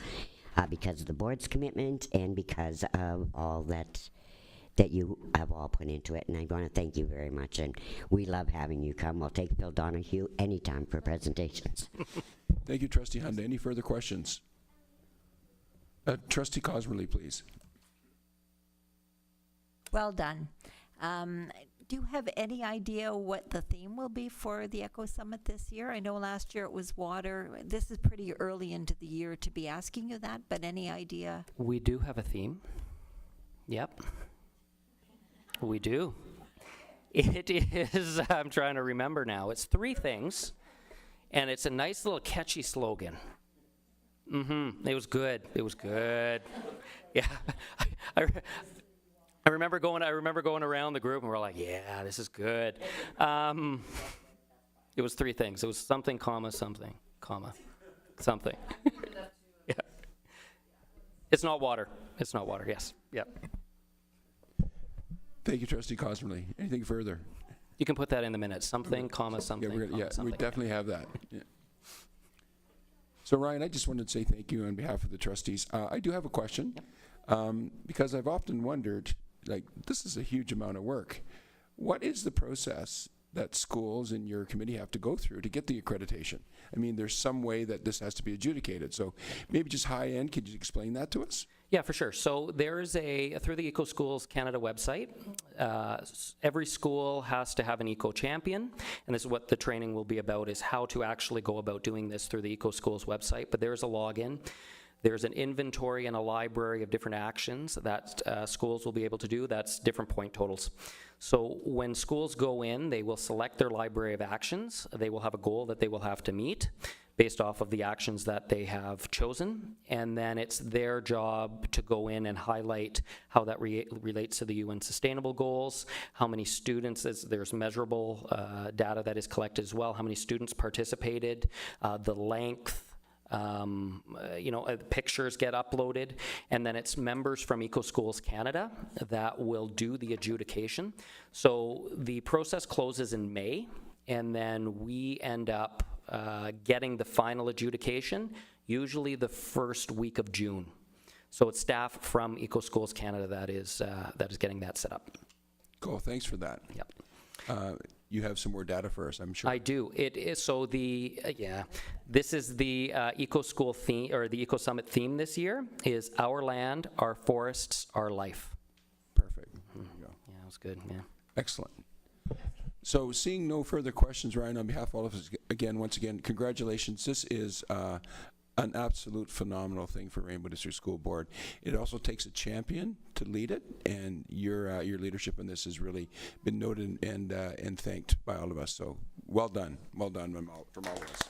because of the board's commitment and because of all that you have all put into it. And I want to thank you very much, and we love having you come. We'll take Phil Donahue anytime for presentations. Thank you, Trustee Honda. Any further questions? Trustee Cosmerly, please. Well done. Do you have any idea what the theme will be for the Eco Summit this year? I know last year it was water. This is pretty early into the year to be asking you that, but any idea? We do have a theme. Yep. We do. It is, I'm trying to remember now. It's 3 things, and it's a nice little catchy slogan. It was good. It was good. Yeah. I remember going around the group and we're like, yeah, this is good. It was 3 things. It was something, comma, something, comma, something. Yeah. It's not water. It's not water. Yes. Yep. Thank you, Trustee Cosmerly. Anything further? You can put that in the minutes, something, comma, something, Yeah, comma, we something. definitely have that. Yeah. So Ryan, I just wanted to say thank you on behalf of the trustees. I do have a question, because I've often wondered, like, this is a huge amount of work. What is the process that schools in your committee have to go through to get the accreditation? I mean, there's some way that this has to be adjudicated. So maybe just high end, could you explain that to us? Yeah, for sure. So there's through the Eco Schools Canada website, every school has to have an eco champion, and this is what the training will be about, is how to actually go about doing this through the Eco Schools website. But there's a login. There's an inventory and a library of different actions that schools will be able to do. That's different point totals. So when schools go in, they will select their library of actions. They will have a goal that they will have to meet based off of the actions that they have chosen, and then it's their job to go in and highlight how that relates to the UN Sustainable Goals, how many students, there's measurable data that is collected as well, how many students participated, the length, pictures get uploaded, and then it's members from Eco Schools Canada that will do the adjudication. So the process closes in May, and then we end up getting the final adjudication, usually the first week of June. So it's staff from Eco Schools Canada that is getting that set up. Cool, thanks for that. Yep. You have some more data for us, I'm sure. I do. It is so the this is the Eco School theme, or the Eco Summit theme this year is Our Land, Our Forests, Our Life. Perfect. There you go. Yeah, that was good. Yeah. Excellent. So seeing no further questions, Ryan, on behalf of all of us, once again, congratulations. This is an absolute phenomenal thing for Rainbow District School Board. It also takes a champion to lead it, and your leadership in this has really been noted and thanked by all of us. So well done from all of us.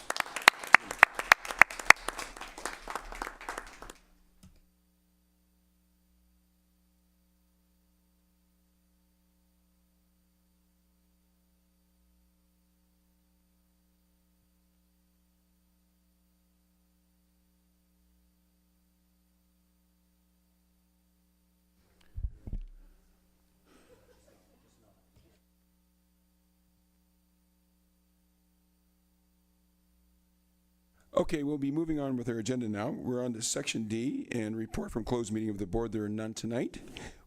Okay, we'll be moving on with our agenda now. We're on to Section D and report from closed meeting of the board. There are none tonight.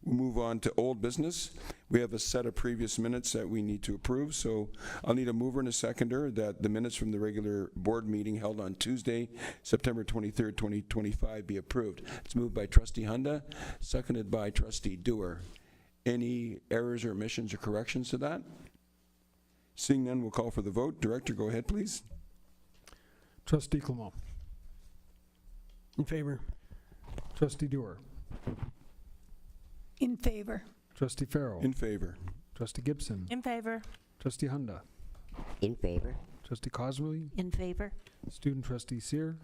We'll move on to old business. We have a set of previous minutes that we need to approve, so I'll need a mover and a seconder that the minutes from the regular board meeting held on Tuesday, September 23rd, 2025 be approved. It's moved by Trustee Hunda, seconded by Trustee Dewar. Any errors or omissions or corrections to that? Seeing none, we'll call for the vote. Director, go ahead, please. Trustee Clement. In favor. Trustee Dewar. In favor. Trustee Farrell. In favor. Trustee Gibson. In favor. Trustee Hunda. In favor? Trustee Cosway. In favor? Student Trustee Sear.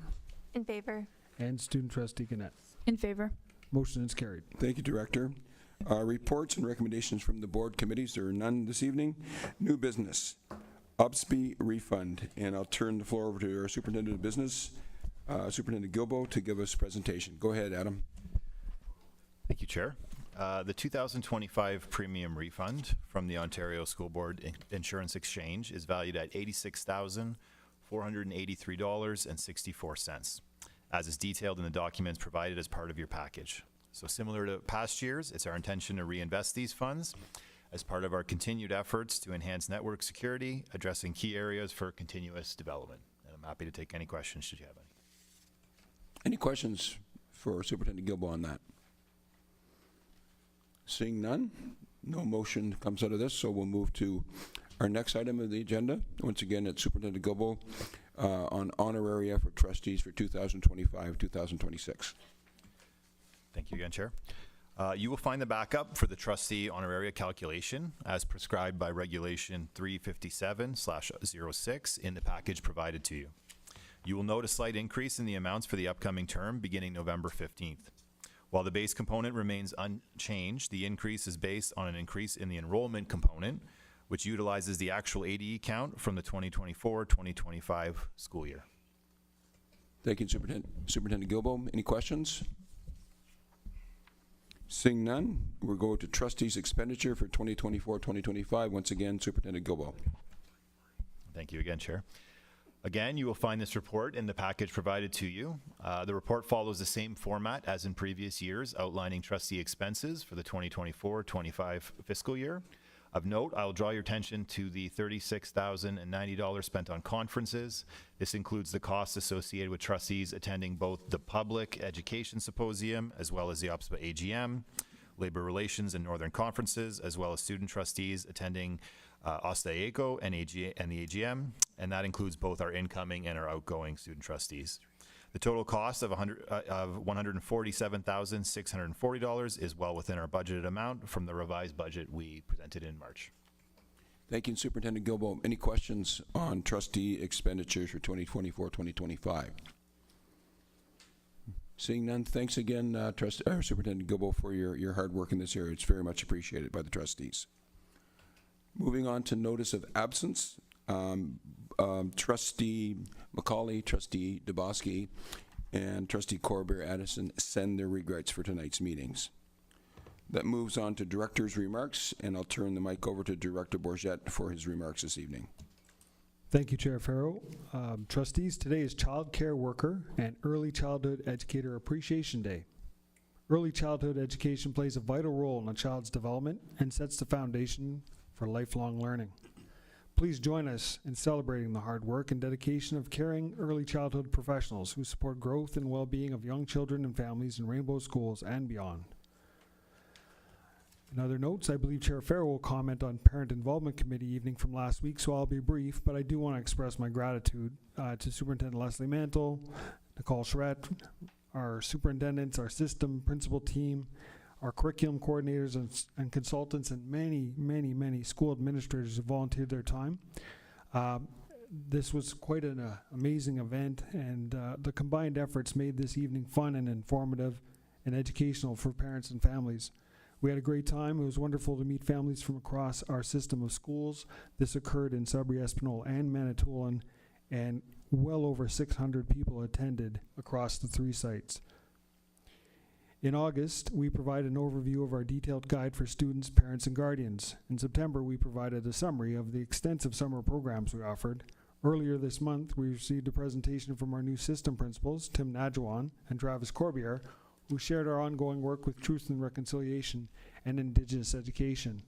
In favor. And Student Trustee Gannett. In favor. Motion is carried. Thank you, Director. Reports and recommendations from the board committees. There are none this evening. New business. OBSP refund. And I'll turn the floor over to our Superintendent of Business, Superintendent Guilbeault, to give us a presentation. Go ahead, Adam. Thank you, Chair. The 2025 premium refund from the Ontario School Board Insurance Exchange is valued at $86,483.64, as is detailed in the documents provided as part of your package. So similar to past years, it's our intention to reinvest these funds as part of our continued efforts to enhance network security, addressing key areas for continuous development. And I'm happy to take any questions should you have any. Any questions for Superintendent Guilbeault on that? Seeing none, no motion comes out of this, so we'll move to our next item of the agenda. Once again, it's Superintendent Guilbeault on honoraria for trustees for 2025-2026. Thank you again, Chair. You will find the backup for the trustee honoraria calculation as prescribed by Regulation 357/06 in the package provided to you. You will note a slight increase in the amounts for the upcoming term beginning November 15th. While the base component remains unchanged, the increase is based on an increase in the enrollment component, which utilizes the actual ADE count from the 2024-2025 school year. Thank you, Superintendent Guilbeault. Any questions? Seeing none, we'll go to trustees' expenditure for 2024-2025. Once again, Superintendent Gilbo. Thank you again, Chair. Again, you will find this report in the package provided to you. The report follows the same format as in previous years, outlining trustee expenses for the 2024-25 fiscal year. Of note, I will draw your attention to the $36,090 spent on conferences. This includes the costs associated with trustees attending both the Public Education Symposium as well as the OPSPA AGM, Labor Relations and Northern Conferences, as well as student trustees attending OSTA-AECO and the AGM, and that includes both our incoming and our outgoing student trustees. The total cost of $147,640 is well within our budgeted amount from the revised budget we presented in March. Thank you, Superintendent Gilbo. Any questions on trustee expenditures for 2024-2025? Seeing none, thanks again, Superintendent Gilbo, for your hard work in this area. It's very much appreciated by the trustees. Moving on to notice of absence. Trustee McCauley, Trustee Dubosky, and Trustee Corbett-Addison send their regrets for tonight's meetings. That moves on to Director's remarks, and I'll turn the mic over to Director Bourget for his remarks this evening. Thank you, Chair Farrow. Trustees, today is Child Care Worker and Early Childhood Educator Appreciation Day. Early childhood education plays a vital role in a child's development and sets the foundation for lifelong learning. Please join us in celebrating the hard work and dedication of caring early childhood professionals who support growth and well-being of young children and families in Rainbow schools and beyond. In other notes, I believe Chair Farrow will comment on Parent Involvement Committee evening from last week, so I'll be brief, but I do want to express my gratitude to Superintendent Leslie Mantle, Nicole Charette, our superintendents, our system principal team, our curriculum coordinators and consultants, and many school administrators who volunteered their time. This was quite an amazing event, and the combined efforts made this evening fun and informative and educational for parents and families. We had a great time. It was wonderful to meet families from across our system of schools. This occurred in Sudbury, Espanola, and Manitoulin, and well over 600 people attended across the 3 sites. In August, we provided an overview of our detailed guide for students, parents, and guardians. In September, we provided a summary of the extensive summer programs we offered. Earlier this month, we received a presentation from our new system principals, Tim Nadjawan and Travis Corbier, who shared our ongoing work with Truth and Reconciliation and Indigenous education.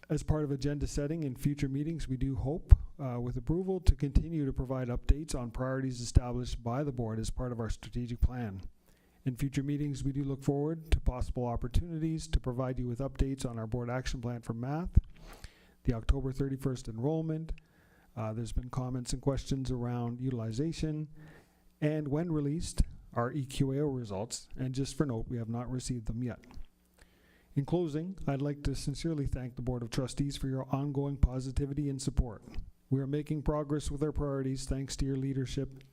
As part of agenda setting in future meetings, we do hope, with approval, to continue to provide updates on priorities established by the board as part of our strategic plan. In future meetings, we do look forward to possible opportunities to provide you with updates on our board action plan for math, the October 31st enrollment. There's been comments and questions around utilization, and when released, our EQAO results, and just for note, we have not received them yet. In closing, I'd like to sincerely thank the Board of Trustees for your ongoing positivity and support. We are making progress with our priorities thanks to your leadership.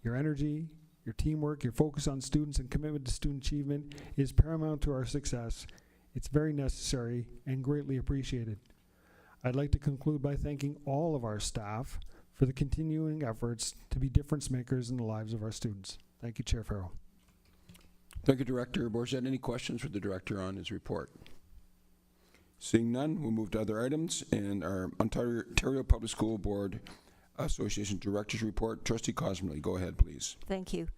Your energy, your teamwork, your focus on students, and commitment to student achievement is paramount to our success. It's very necessary and greatly appreciated. I'd like to conclude by thanking all of our staff for the continuing efforts to be difference makers in the lives of our students. Thank you, Chair Farrow. Thank you, Director Bourget. Any questions for the Director on his report? Seeing none, we'll move to other items. And our Ontario Public School Board Association Director's Report. Trustee Cosmerly, go ahead, please. Thank you.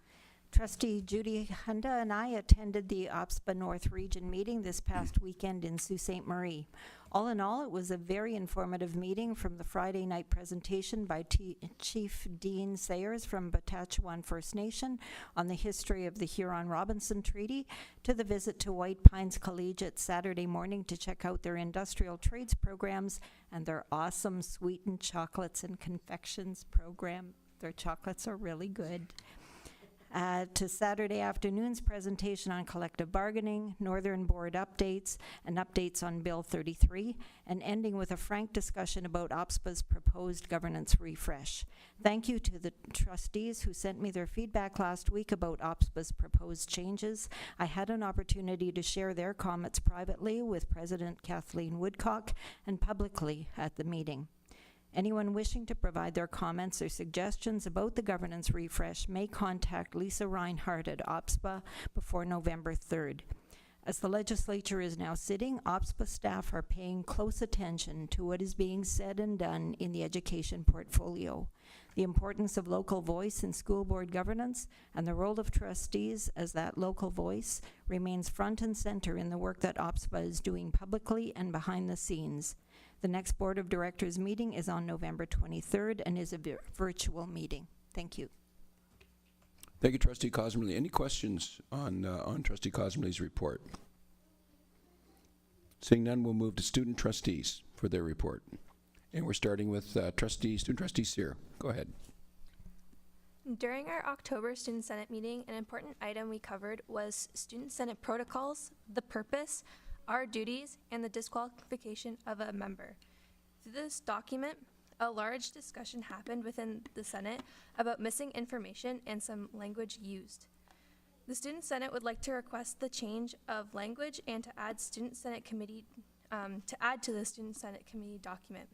Trustee Judy Hunda and I attended the OPSPA North Region meeting this past weekend in Sault Ste. Marie. All in all, it was a very informative meeting, from the Friday night presentation by Chief Dean Sayers from Batachewan First Nation on the history of the Huron-Robinson Treaty, to the visit to White Pines Collegiate Saturday morning to check out their industrial trades programs and their awesome sweetened chocolates and confections program. Their chocolates are really good. To Saturday afternoon's presentation on collective bargaining, Northern Board updates, and updates on Bill 33, and ending with a frank discussion about OPSPA's proposed governance refresh. Thank you to the trustees who sent me their feedback last week about OPSPA's proposed changes. I had an opportunity to share their comments privately with President Kathleen Woodcock and publicly at the meeting. Anyone wishing to provide their comments or suggestions about the governance refresh may contact Lisa Reinhardt at OPSPA before November 3rd. As the legislature is now sitting, OPSPA staff are paying close attention to what is being said and done in the education portfolio. The importance of local voice in school board governance and the role of trustees as that local voice remains front and center in the work that OPSPA is doing publicly and behind the scenes. The next Board of Directors meeting is on November 23rd and is a virtual meeting. Thank you. Thank you, Trustee Cosmerly. Any questions on Trustee Cosmerly's report? Seeing none, we'll move to student trustees for their report. And we're starting with student trustee Sear. Go ahead. During our October Student Senate meeting, an important item we covered was Student Senate protocols, the purpose, our duties, and the disqualification of a member. Through this document, a large discussion happened within the Senate about missing information and some language used. The Student Senate would like to request the change of language and to add Student Senate Committee, to the Student Senate Committee document.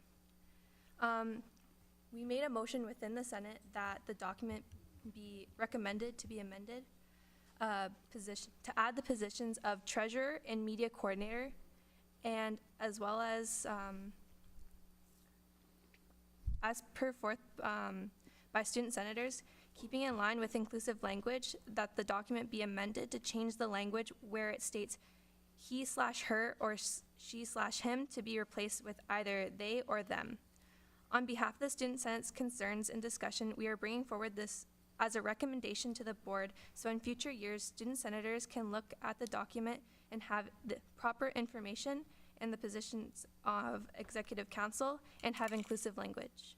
We made a motion within the Senate that the document be recommended to be amended, to add the positions of treasurer and media coordinator, and as well as per forth by student senators, keeping in line with inclusive language, that the document be amended to change the language where it states he/her or she/him to be replaced with either they or them. On behalf of the Student Senate's concerns and discussion, we are bringing forward this as a recommendation to the board, so in future years, student senators can look at the document and have the proper information and the positions of executive council and have inclusive language.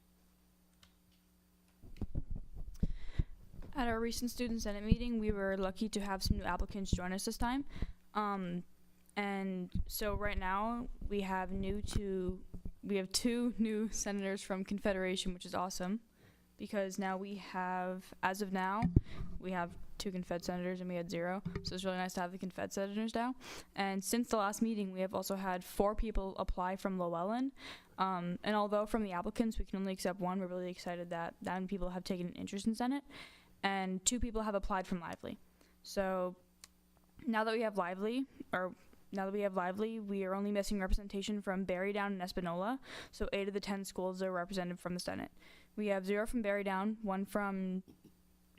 At our recent Student Senate meeting, we were lucky to have some new applicants join us this time. And so right now we have two new senators from Confederation, which is awesome, because now as of now, we have 2 Confed senators and we had 0. So it's really nice to have the Confed senators now. And since the last meeting, we have also had 4 people apply from Llewellyn. And although from the applicants, we can only accept 1, we're really excited that many people have taken an interest in Senate. And 2 people have applied from Lively. So now that we have Lively, we are only missing representation from Barrydown and Espanola. So 8 of the 10 schools are represented from the Senate. We have 0 from Barrydown, 1 from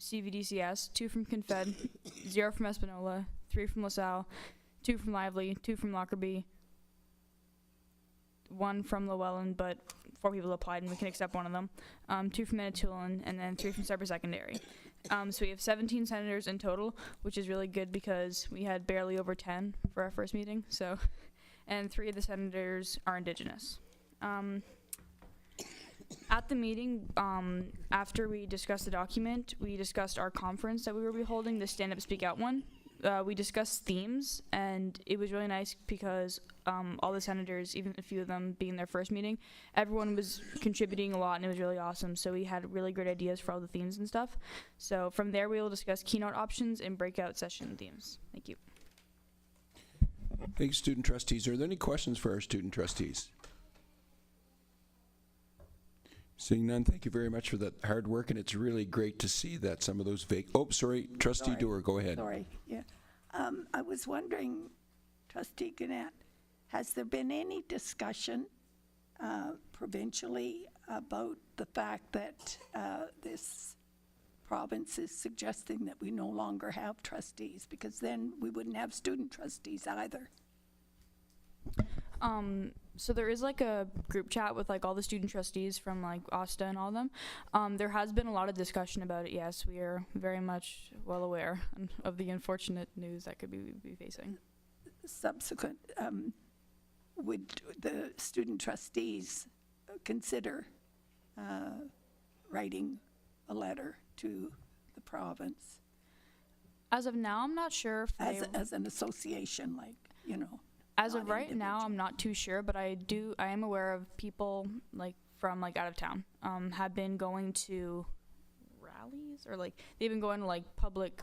CVDCS, 2 from Confed, 0 from Espanola, 3 from LaSalle, 2 from Lively, 2 from Lockerbie, 1 from Llewellyn, but 4 people applied and we can accept 1 of them, 2 from Manitoulin, and then 3 from Cypress Secondary. So we have 17 senators in total, which is really good because we had barely over 10 for our first meeting. So, and 3 of the senators are Indigenous. At the meeting, after we discussed the document, we discussed our conference that we will be holding, the Stand Up Speak Out one. We discussed themes, and it was really nice because all the senators, even a few of them being their first meeting, everyone was contributing a lot, and it was really awesome. So we had really great ideas for all the themes and stuff. So from there, we will discuss keynote options and breakout session themes. Thank you. Thank you, student trustees. Are there any questions for our student trustees? Seeing none, thank you very much for that hard work, and it's really great to see that some of those Trustee Doer, go ahead. Sorry, yeah. I was wondering, Trustee Gannett, has there been any discussion provincially about the fact that this province is suggesting that we no longer have trustees, because then we wouldn't have student trustees either? So there is like a group chat with like all the student trustees from like OSTA and all of them. There has been a lot of discussion about it. Yes, we are very much well aware of the unfortunate news that could be facing. Subsequent, would the student trustees consider writing a letter to the province? As of now, I'm not sure if as an association, like, you know. As of right now, I'm not too sure, but I am aware of people like from like out of town have been going to rallies, or like they've been going to like public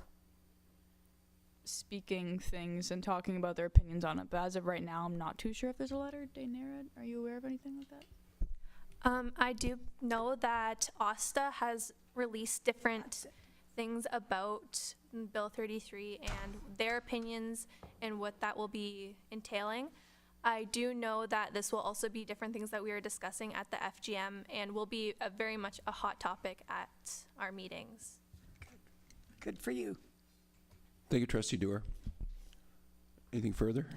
speaking things and talking about their opinions on it. But as of right now, I'm not too sure if there's a letter. Daenerys, are you aware of anything like that? I do know that OSTA has released different things about Bill 33 and their opinions and what that will be entailing. I do know that this will also be different things that we are discussing at the FGM and will be very much a hot topic at our meetings. Good for you. Thank you, Trustee Dewar. Anything further?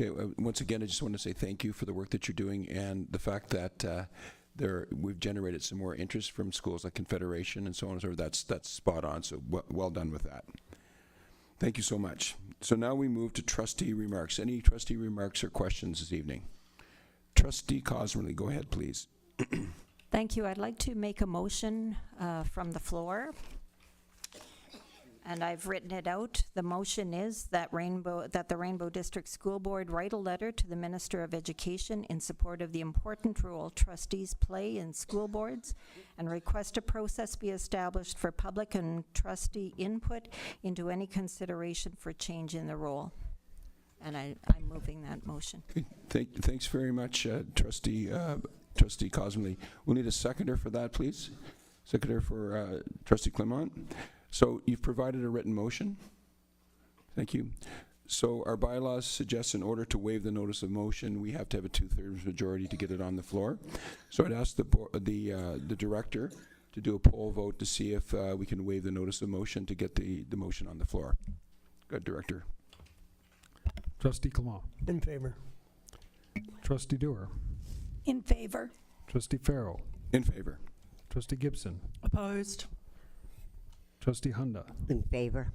Okay, once again, I just want to say thank you for the work that you're doing and the fact that we've generated some more interest from schools like Confederation and so on and so forth. That's spot on, so well done with that. Thank you so much. So now we move to trustee remarks. Any trustee remarks or questions this evening? Trustee Cosmerly, go ahead, please. Thank you. I'd like to make a motion from the floor. And I've written it out. The motion is that the Rainbow District School Board write a letter to the Minister of Education in support of the important role trustees play in school boards and request a process be established for public and trustee input into any consideration for change in the role. And I'm moving that motion. Thanks very much, Trustee Cosmerly. We'll need a seconder for that, please. Seconder for Trustee Clement. So you've provided a written motion. Thank you. So our bylaws suggest in order to waive the notice of motion, we have to have a 2/3 majority to get it on the floor. So I'd ask the director to do a poll vote to see if we can waive the notice of motion to get the motion on the floor. Good, Director. Trustee Clement. In favor. Trustee Dewar. In favor. Trustee Farrell. In favor. Trustee Gibson. Opposed? Trustee Hunda. In favor.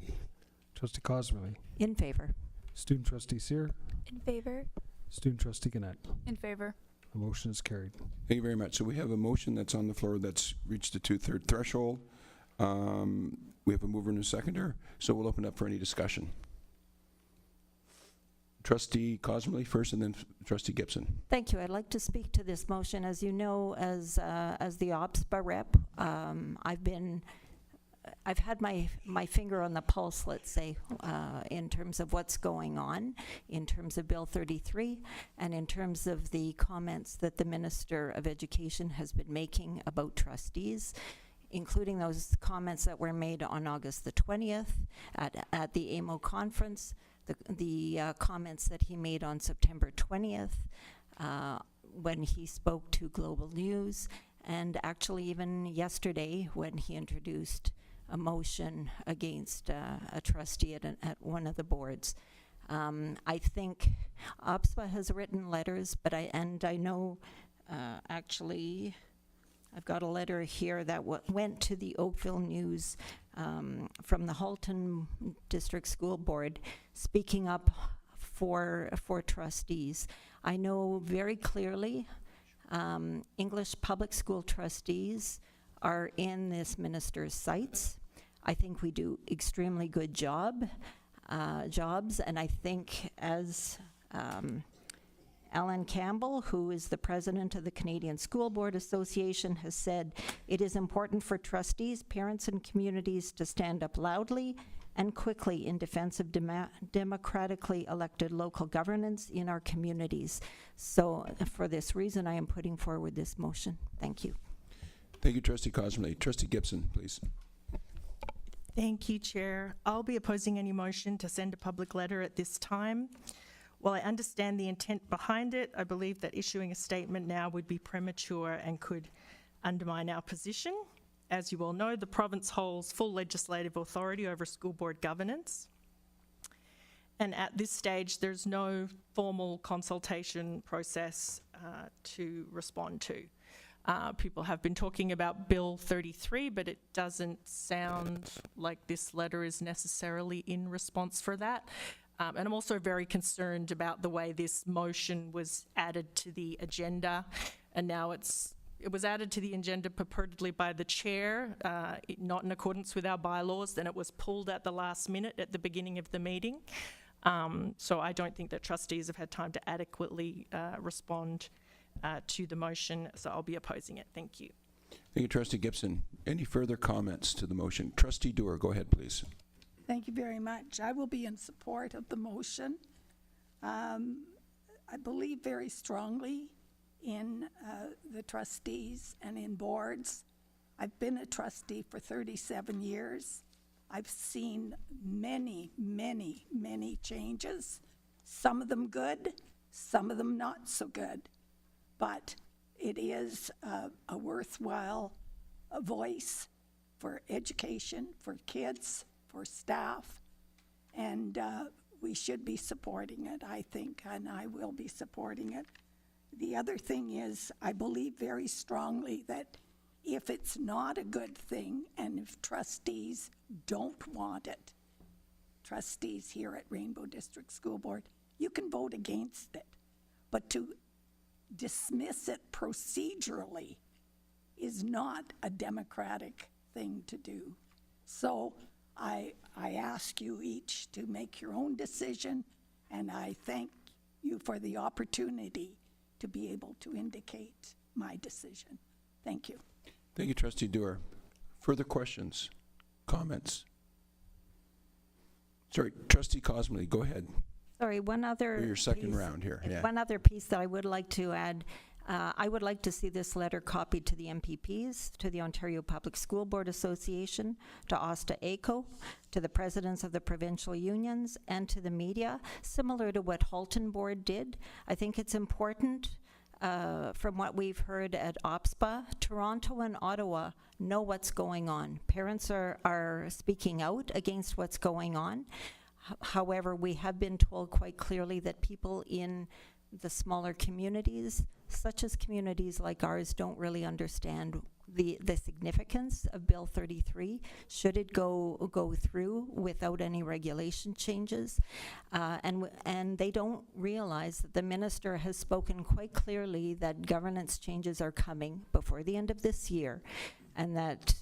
Trustee Cosmerly. In favor. Student Trustee Sear. In favor? Student Trustee Gannett. In favor. The motion is carried. Thank you very much. So we have a motion that's on the floor that's reached the 2/3 threshold. We have a mover and a seconder, so we'll open up for any discussion. Trustee Cosmerly first, and then Trustee Gibson. Thank you. I'd like to speak to this motion. As you know, as the OPSPA rep, I've had my finger on the pulse, let's say, in terms of what's going on, in terms of Bill 33, and in terms of the comments that the Minister of Education has been making about trustees, including those comments that were made on August the 20th at the AMO conference, the comments that he made on September 20th when he spoke to Global News, and actually even yesterday when he introduced a motion against a trustee at one of the boards. I think OPSPA has written letters, but I know actually I've got a letter here that went to the Oakville News from the Halton District School Board speaking up for trustees. I know very clearly English public school trustees are in this minister's sights. I think we do extremely good jobs, and I think as Alan Campbell, who is the president of the Canadian School Board Association, has said, it is important for trustees, parents, and communities to stand up loudly and quickly in defense of democratically elected local governance in our communities. So for this reason, I am putting forward this motion. Thank you. Thank you, Trustee Cosmerly. Trustee Gibson, please. Thank you, Chair. I'll be opposing any motion to send a public letter at this time. While I understand the intent behind it, I believe that issuing a statement now would be premature and could undermine our position. As you all know, the province holds full legislative authority over school board governance. And at this stage, there's no formal consultation process to respond to. People have been talking about Bill 33, but it doesn't sound like this letter is necessarily in response for that. And I'm also very concerned about the way this motion was added to the agenda, and now it was added to the agenda purportedly by the chair, not in accordance with our bylaws, then it was pulled at the last minute at the beginning of the meeting. So I don't think that trustees have had time to adequately respond to the motion, so I'll be opposing it. Thank you. Thank you, Trustee Gibson. Any further comments to the motion? Trustee Dewar, go ahead, please. Thank you very much. I will be in support of the motion. I believe very strongly in the trustees and in boards. I've been a trustee for 37 years. I've seen many, many, many changes, some of them good, some of them not so good. But it is a worthwhile voice for education, for kids, for staff, and we should be supporting it, I think, and I will be supporting it. The other thing is, I believe very strongly that if it's not a good thing and if trustees don't want it, trustees here at Rainbow District School Board, you can vote against it. But to dismiss it procedurally is not a democratic thing to do. So I ask you each to make your own decision, and I thank you for the opportunity to be able to indicate my decision. Thank you. Thank you, Trustee Dewar. Further questions, comments? Sorry, Trustee Cosmley, go ahead. Sorry, one other For your second piece- round here. Yeah. One other piece that I would like to add. I would like to see this letter copied to the MPPs, to the Ontario Public School Board Association, to OSTA ACO, to the presidents of the provincial unions, and to the media, similar to what Halton Board did. I think it's important, from what we've heard at OPSPA, Toronto and Ottawa know what's going on. Parents are speaking out against what's going on. However, we have been told quite clearly that people in the smaller communities, such as communities like ours, don't really understand the significance of Bill 33, should it go through without any regulation changes. And they don't realize that the minister has spoken quite clearly that governance changes are coming before the end of this year, and that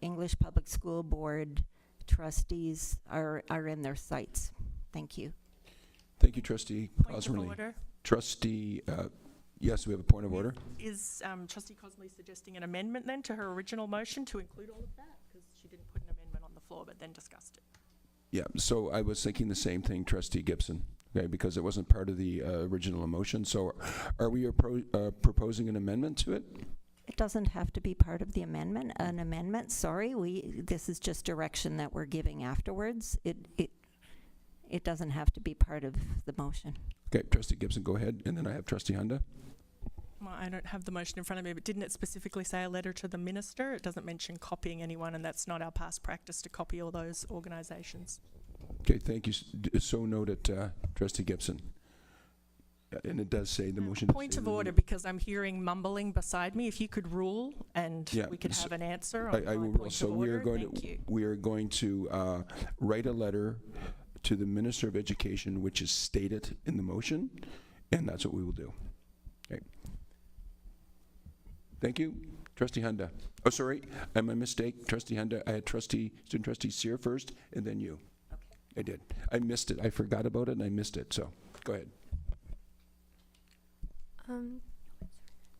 English Public School Board trustees are in their sights. Thank you. Thank you, Trustee Point of Cosmley. order. Trustee, yes, we have a point of order. Is Trustee Cosmley suggesting an amendment then to her original motion to include all of that? Because she didn't put an amendment on the floor but then discussed it. Yeah, so I was thinking the same thing, Trustee Gibson, okay, because it wasn't part of the original motion. So are we proposing an amendment to it? It doesn't have to be part of the amendment, sorry, this is just direction that we're giving afterwards. It doesn't have to be part of the motion. Okay, Trustee Gibson, go ahead, and then I have Trustee Hunda. Well, I don't have the motion in front of me, but didn't it specifically say a letter to the minister? It doesn't mention copying anyone, and that's not our past practice to copy all those organisations. Okay, thank you. So noted, Trustee Gibson. And it does say the motion. Point of order, because I'm hearing mumbling beside me. If you could rule and Yeah, we could so have an answer on I my will. point So of we are order, going thank you. we are going to write a letter to the Minister of Education, which is stated in the motion, and that's what we will do. Okay. Thank you, Trustee Hunda. Oh, sorry, my mistake, Trustee Hunda. I had Student Trustee Sear first, and then you. Okay. I did. I missed it. I forgot about it, and I missed it. So, go ahead.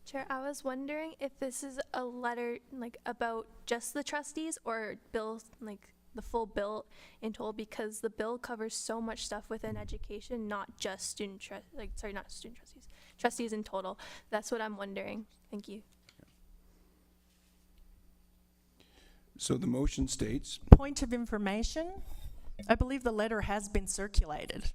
Chair, I was wondering if this is a letter like about just the trustees or bill, like the full bill in total, because the bill covers so much stuff within education, not just not student trustees, trustees in total. That's what I'm wondering. Thank you. So the motion states. Point of information, I believe the letter has been circulated.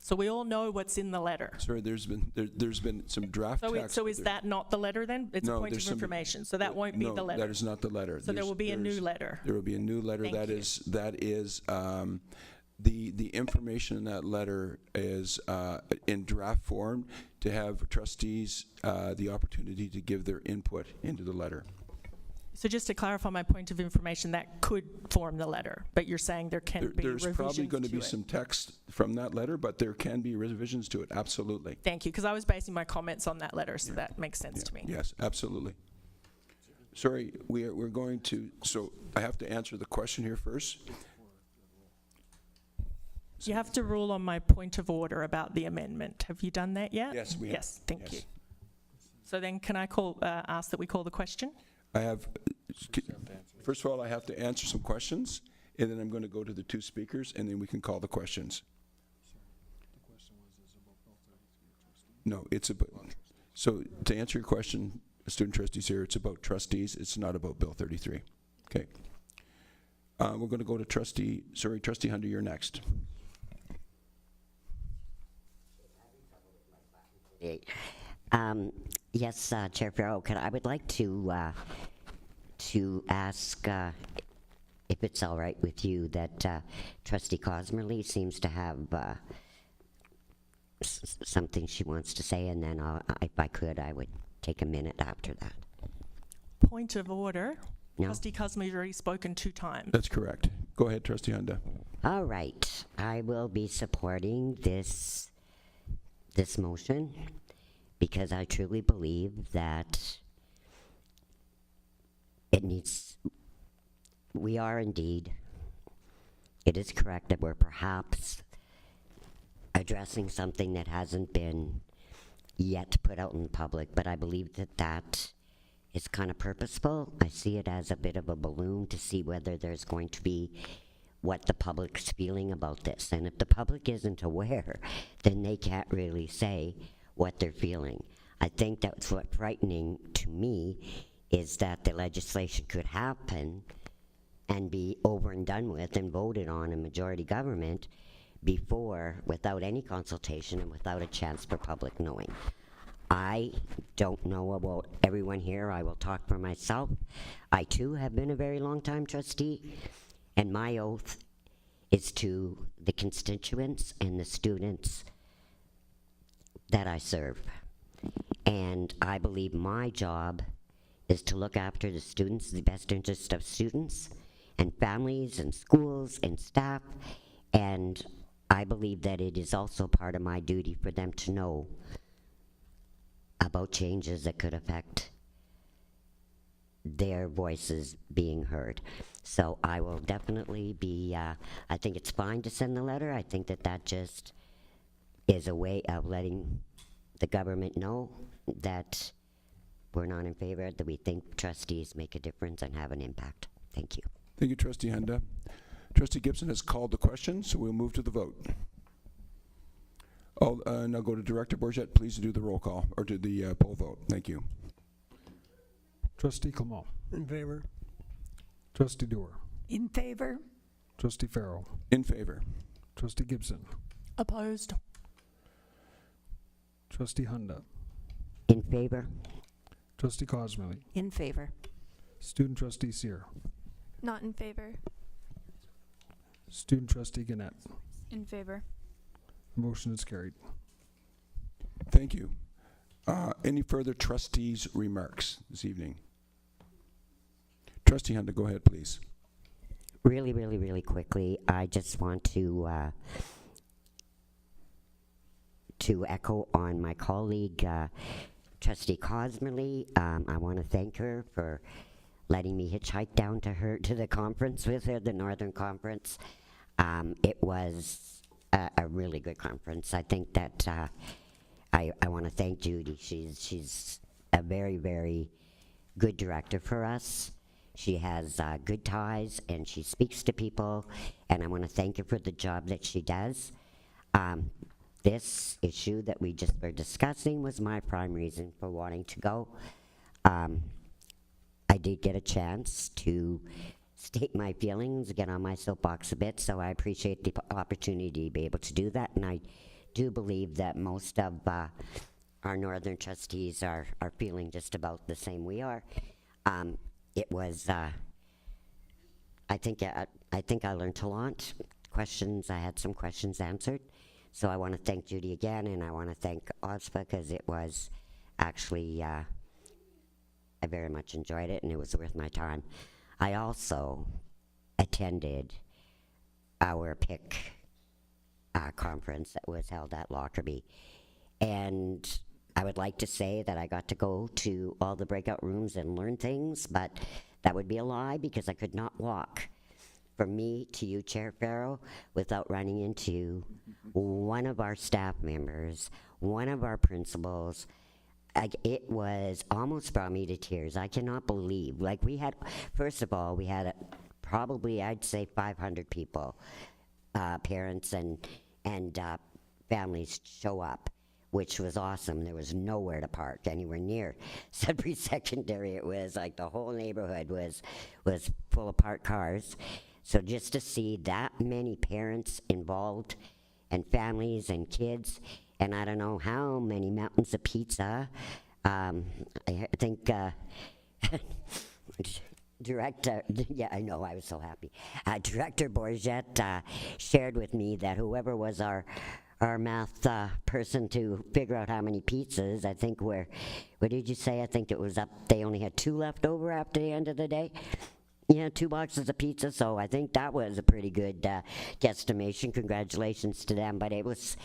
So we all know what's in the letter. Sorry, there's been some draft text. So is that not the letter then? It's a No, point there's of some- information, so that won't be the No, letter. that is not the letter. So there will be a new letter. There will be a new letter. Thank you. That is the information in that letter is in draft form to have trustees the opportunity to give their input into the letter. So just to clarify my point of information, that could form the letter, but you're saying there can be There's revisions probably going to be it. some text from that letter, but there can be revisions to it, absolutely. Thank you, because I was basing my comments on that letter, so that makes sense to me. Yes, absolutely. Sorry, we're going to, so I have to answer the question here first. You have to rule on my point of order about the amendment. Have you done that yet? Yes, we have. Yes, thank Yes. you. So then can I ask that we call the question? I have, first of all, I have to answer some questions, and then I'm going to go to the two speakers, and then we can call the questions. No, it's about, so to answer your question, student trustees here. It's about trustees. It's not about Bill 33. Okay. We're going to go to Trustee Hunter, you're next. Yes, Chair Farrell, I would like to ask if it's all right with you that Trustee Cosmerly seems to have something she wants to say, and then if I could, I would take a minute after that. Point of order. No? Trustee Cosmer's already spoken 2 times. That's correct. Go ahead, Trustee Hunter. All right, I will be supporting this motion because I truly believe that we are indeed, it is correct that we're perhaps addressing something that hasn't been yet put out in the public, but I believe that is kind of purposeful. I see it as a bit of a balloon to see whether there's going to be what the public's feeling about this. And if the public isn't aware, then they can't really say what they're feeling. I think that's what's frightening to me, is that the legislation could happen and be over and done with and voted on in majority government before, without any consultation and without a chance for public knowing. I don't know about everyone here. I will talk for myself. I too have been a very long time trustee, and my oath is to the constituents and the students that I serve. And I believe my job is to look after the students, the best interest of students and families and schools and staff. And I believe that it is also part of my duty for them to know about changes that could affect their voices being heard. So I will definitely be, I think it's fine to send the letter. I think that just is a way of letting the government know that we're not in favor, that we think trustees make a difference and have an impact. Thank you. Thank you, Trustee Hunter. Trustee Gibson has called the question, so we'll move to the vote. I'll now go to Director Bourget. Please do the roll call, or do the poll vote. Thank you. Trustee Clement. In favor. Trustee Dorr. In favor? Trustee Farrell. In favor. Trustee Gibson. Opposed. Trustee Hunda. In favor? Trustee Cosmerly. In favor. Student Trustee Sear. Not in favor. Student Trustee Gannett. In favor. The motion is carried. Thank you. Any further trustees' remarks this evening? Trustee Hunter, go ahead, please. Really, really, really quickly, I just want to echo on my colleague, Trustee Cosmerly. I want to thank her for letting me hitchhike down to the conference with her, the Northern Conference. It was a really good conference. I think that I want to thank Judy. She's a very, very good director for us. She has good ties, and she speaks to people, and I want to thank her for the job that she does. This issue that we just were discussing was my prime reason for wanting to go. I did get a chance to state my feelings, get on my soapbox a bit, so I appreciate the opportunity to be able to do that, and I do believe that most of our Northern trustees are feeling just about the same we are. It was, I think I learned a lot. Questions, I had some questions answered. So I want to thank Judy again, and I want to thank OSPA, because it was actually, I very much enjoyed it, and it was worth my time. I also attended our PIC conference that was held at Lockerbie. And I would like to say that I got to go to all the breakout rooms and learn things, but that would be a lie, because I could not walk from me to you, Chair Farrell, without running into one of our staff members, one of our principals. It was almost brought me to tears. I cannot believe, like, we had, first of all, we had probably, I'd say 500 people, parents and families show up. which was awesome. There was nowhere to park anywhere near Sudbury Secondary. It was like the whole neighborhood was full of parked cars. So just to see that many parents involved and families and kids, and I don't know how many mountains of pizza. I think Director, yeah, I know, I was so happy. Director Bourget shared with me that whoever was our math person to figure out how many pizzas, I think what did you say? I think it was they only had 2 left over after the end of the day. Yeah, 2 boxes of pizza, so I think that was a pretty good guesstimation. Congratulations to them, but it was,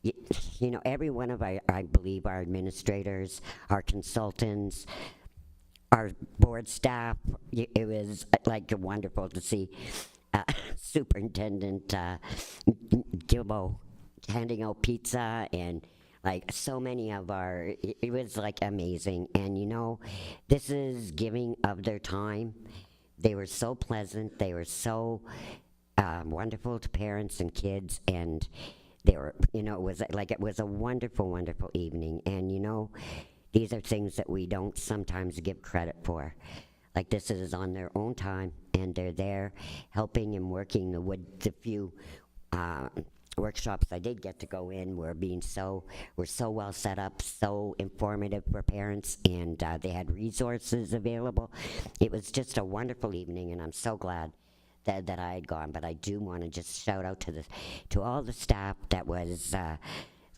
you know, every one of our, I believe, our administrators, our consultants, our board staff, it was like wonderful to see Superintendent Gilbo handing out pizza, and like so many of it was like amazing. And you know, this is giving of their time. They were so pleasant, they were so wonderful to parents and kids, and they were, you know, it was a wonderful, wonderful evening. And you know, these are things that we don't sometimes give credit for. Like, this is on their own time, and they're there helping and working. The few workshops I did get to go in were so well set up, so informative for parents, and they had resources available. It was just a wonderful evening, and I'm so glad that I had gone. But I do want to just shout out to all the staff that was.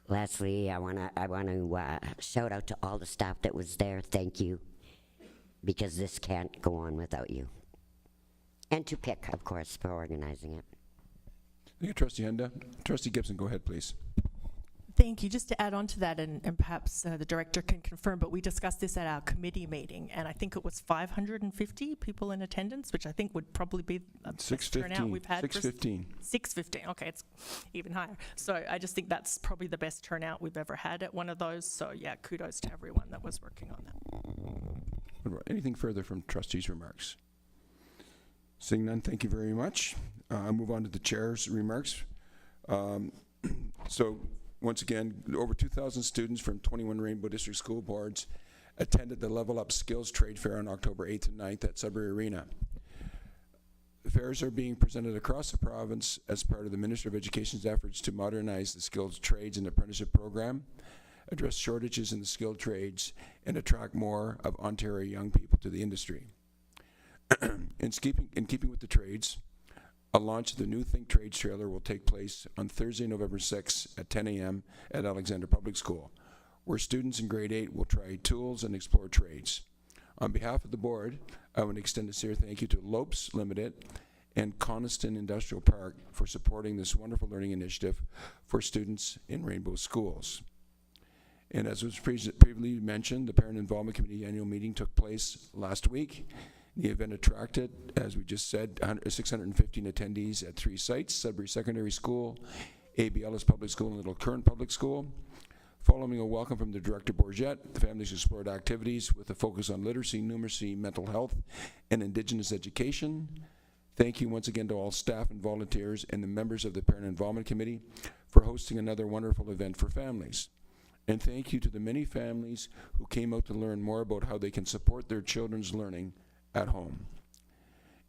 Leslie, I want to shout out to all the staff that was there. Thank you, because this can't go on without you. And to Pick, of course, for organizing it. Thank you, Trustee Henda. Trustee Gibson, go ahead, please. Thank you. Just to add on to that, and perhaps the director can confirm, but we discussed this at our committee meeting, and I think it was 550 people in attendance, which I think would probably be the best turnout we've had. 615. 615. Okay, it's even higher. So I just think that's probably the best turnout we've ever had at one of those. So yeah, kudos to everyone that was working on that. Anything further from trustees' remarks? Seeing none, thank you very much. I'll move on to the chair's remarks. So once again, over 2,000 students from 21 Rainbow District School Boards attended the Level Up Skills Trade Fair on October 8th and 9th at Sudbury Arena. The fairs are being presented across the province as part of the Minister of Education's efforts to modernize the skilled trades and apprenticeship program, address shortages in the skilled trades, and attract more of Ontario young people to the industry. In keeping with the trades, a launch of the new Think Trades trailer will take place on Thursday, November 6th at 10 a.m. at Alexander Public School, where students in grade 8 will try tools and explore trades. On behalf of the board, I want to extend a sincere thank you to Lopes Limited and Coniston Industrial Park for supporting this wonderful learning initiative for students in Rainbow schools. And as was previously mentioned, the Parent Involvement Committee annual meeting took place last week. The event attracted, as we just said, 615 attendees at 3 sites: Sudbury Secondary School, A.B. Ellis Public School, and Little Current Public School. Following a welcome from the Director Bourget, the families explored activities with a focus on literacy, numeracy, mental health, and Indigenous education. Thank you once again to all staff and volunteers and the members of the Parent Involvement Committee for hosting another wonderful event for families. And thank you to the many families who came out to learn more about how they can support their children's learning at home.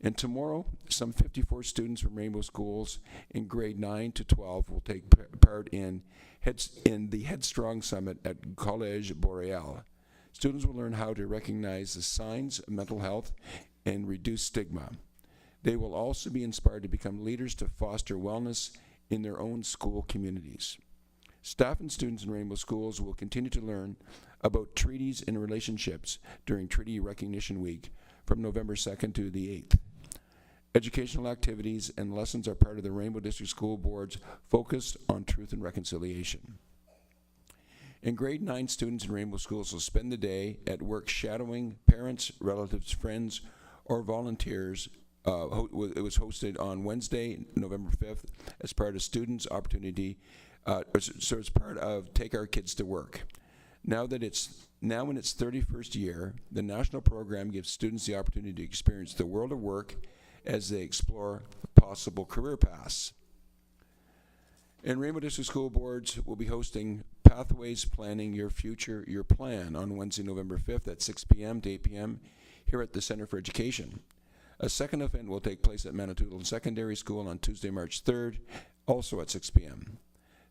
And tomorrow, some 54 students from Rainbow Schools in grade 9 to 12 will take part in the Headstrong Summit at Collège Boreal. Students will learn how to recognize the signs of mental health and reduce stigma. They will also be inspired to become leaders to foster wellness in their own school communities. Staff and students in Rainbow Schools will continue to learn about treaties and relationships during Treaty Recognition Week from November 2nd to the 8th. Educational activities and lessons are part of the Rainbow District School Board's focus on truth and reconciliation. In grade 9, students in Rainbow Schools will spend the day at work shadowing parents, relatives, friends, or volunteers. It was hosted on Wednesday, November 5th, as part of students' opportunity, so it's part of Take Our Kids to Work. Now in its 31st year, the national program gives students the opportunity to experience the world of work as they explore possible career paths. And Rainbow District School Boards will be hosting Pathways Planning Your Future, Your Plan on Wednesday, November 5th at 6 p.m. to 8 p.m. here at the Center for Education. A second event will take place at Manitoulin Secondary School on Tuesday, March 3rd, also at 6 p.m.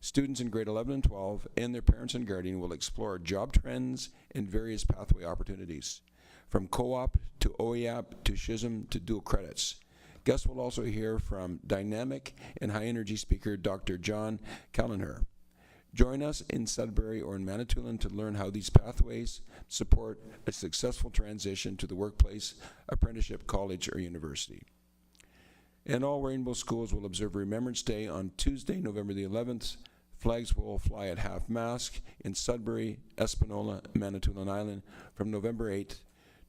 Students in grade 11 and 12 and their parents and guardian will explore job trends and various pathway opportunities, from co-op to OEAP to SHISM to dual credits. Guests will also hear from dynamic and high-energy speaker Dr. John Callenher. Join us in Sudbury or in Manitoulin to learn how these pathways support a successful transition to the workplace, apprenticeship, college, or university. And all Rainbow schools will observe Remembrance Day on Tuesday, November the 11th. Flags will fly at half-mast in Sudbury, Espanola, Manitoulin Island from November 8th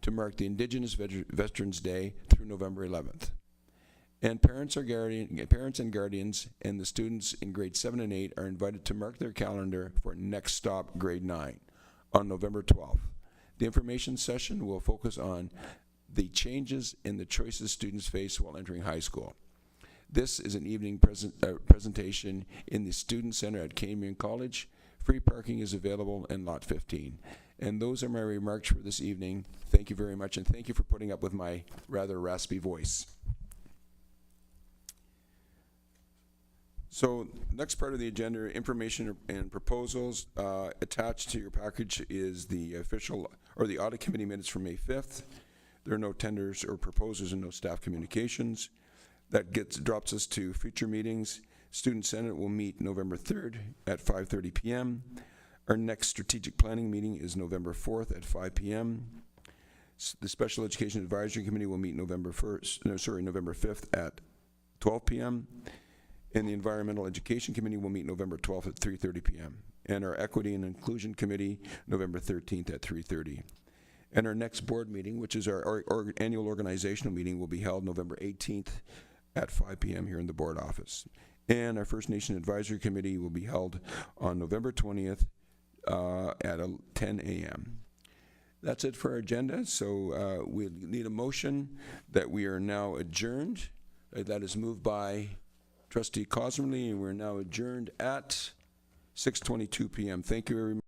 to mark the Indigenous Veterans Day through November 11th. And parents and guardians and the students in grade 7 and 8 are invited to mark their calendar for Next Stop Grade 9 on November 12th. The information session will focus on the changes in the choices students face while entering high school. This is an evening presentation in the Student Center at Canadian College. Free parking is available in Lot 15. And those are my remarks for this evening. Thank you very much, and thank you for putting up with my rather raspy voice. So next part of the agenda, information and proposals. Attached to your package is the official, or the audit committee minutes from May 5th. There are no tenders or proposals and no staff communications. That drops us to future meetings. Student Senate will meet November 3rd at 5:30 p.m. Our next strategic planning meeting is November 4th at 5 p.m. The Special Education Advisory Committee will meet November 5th at 12 p.m. And the Environmental Education Committee will meet November 12th at 3:30 p.m. And our Equity and Inclusion Committee, November 13th at 3:30. And our next board meeting, which is our annual organizational meeting, will be held November 18th at 5 p.m. here in the board office. And our First Nation Advisory Committee will be held on November 20th at 10 a.m. That's it for our agenda. So we need a motion that we are now adjourned. That is moved by Trustee Cosmerly, and we're now adjourned at 6:22 p.m. Thank you, everyone.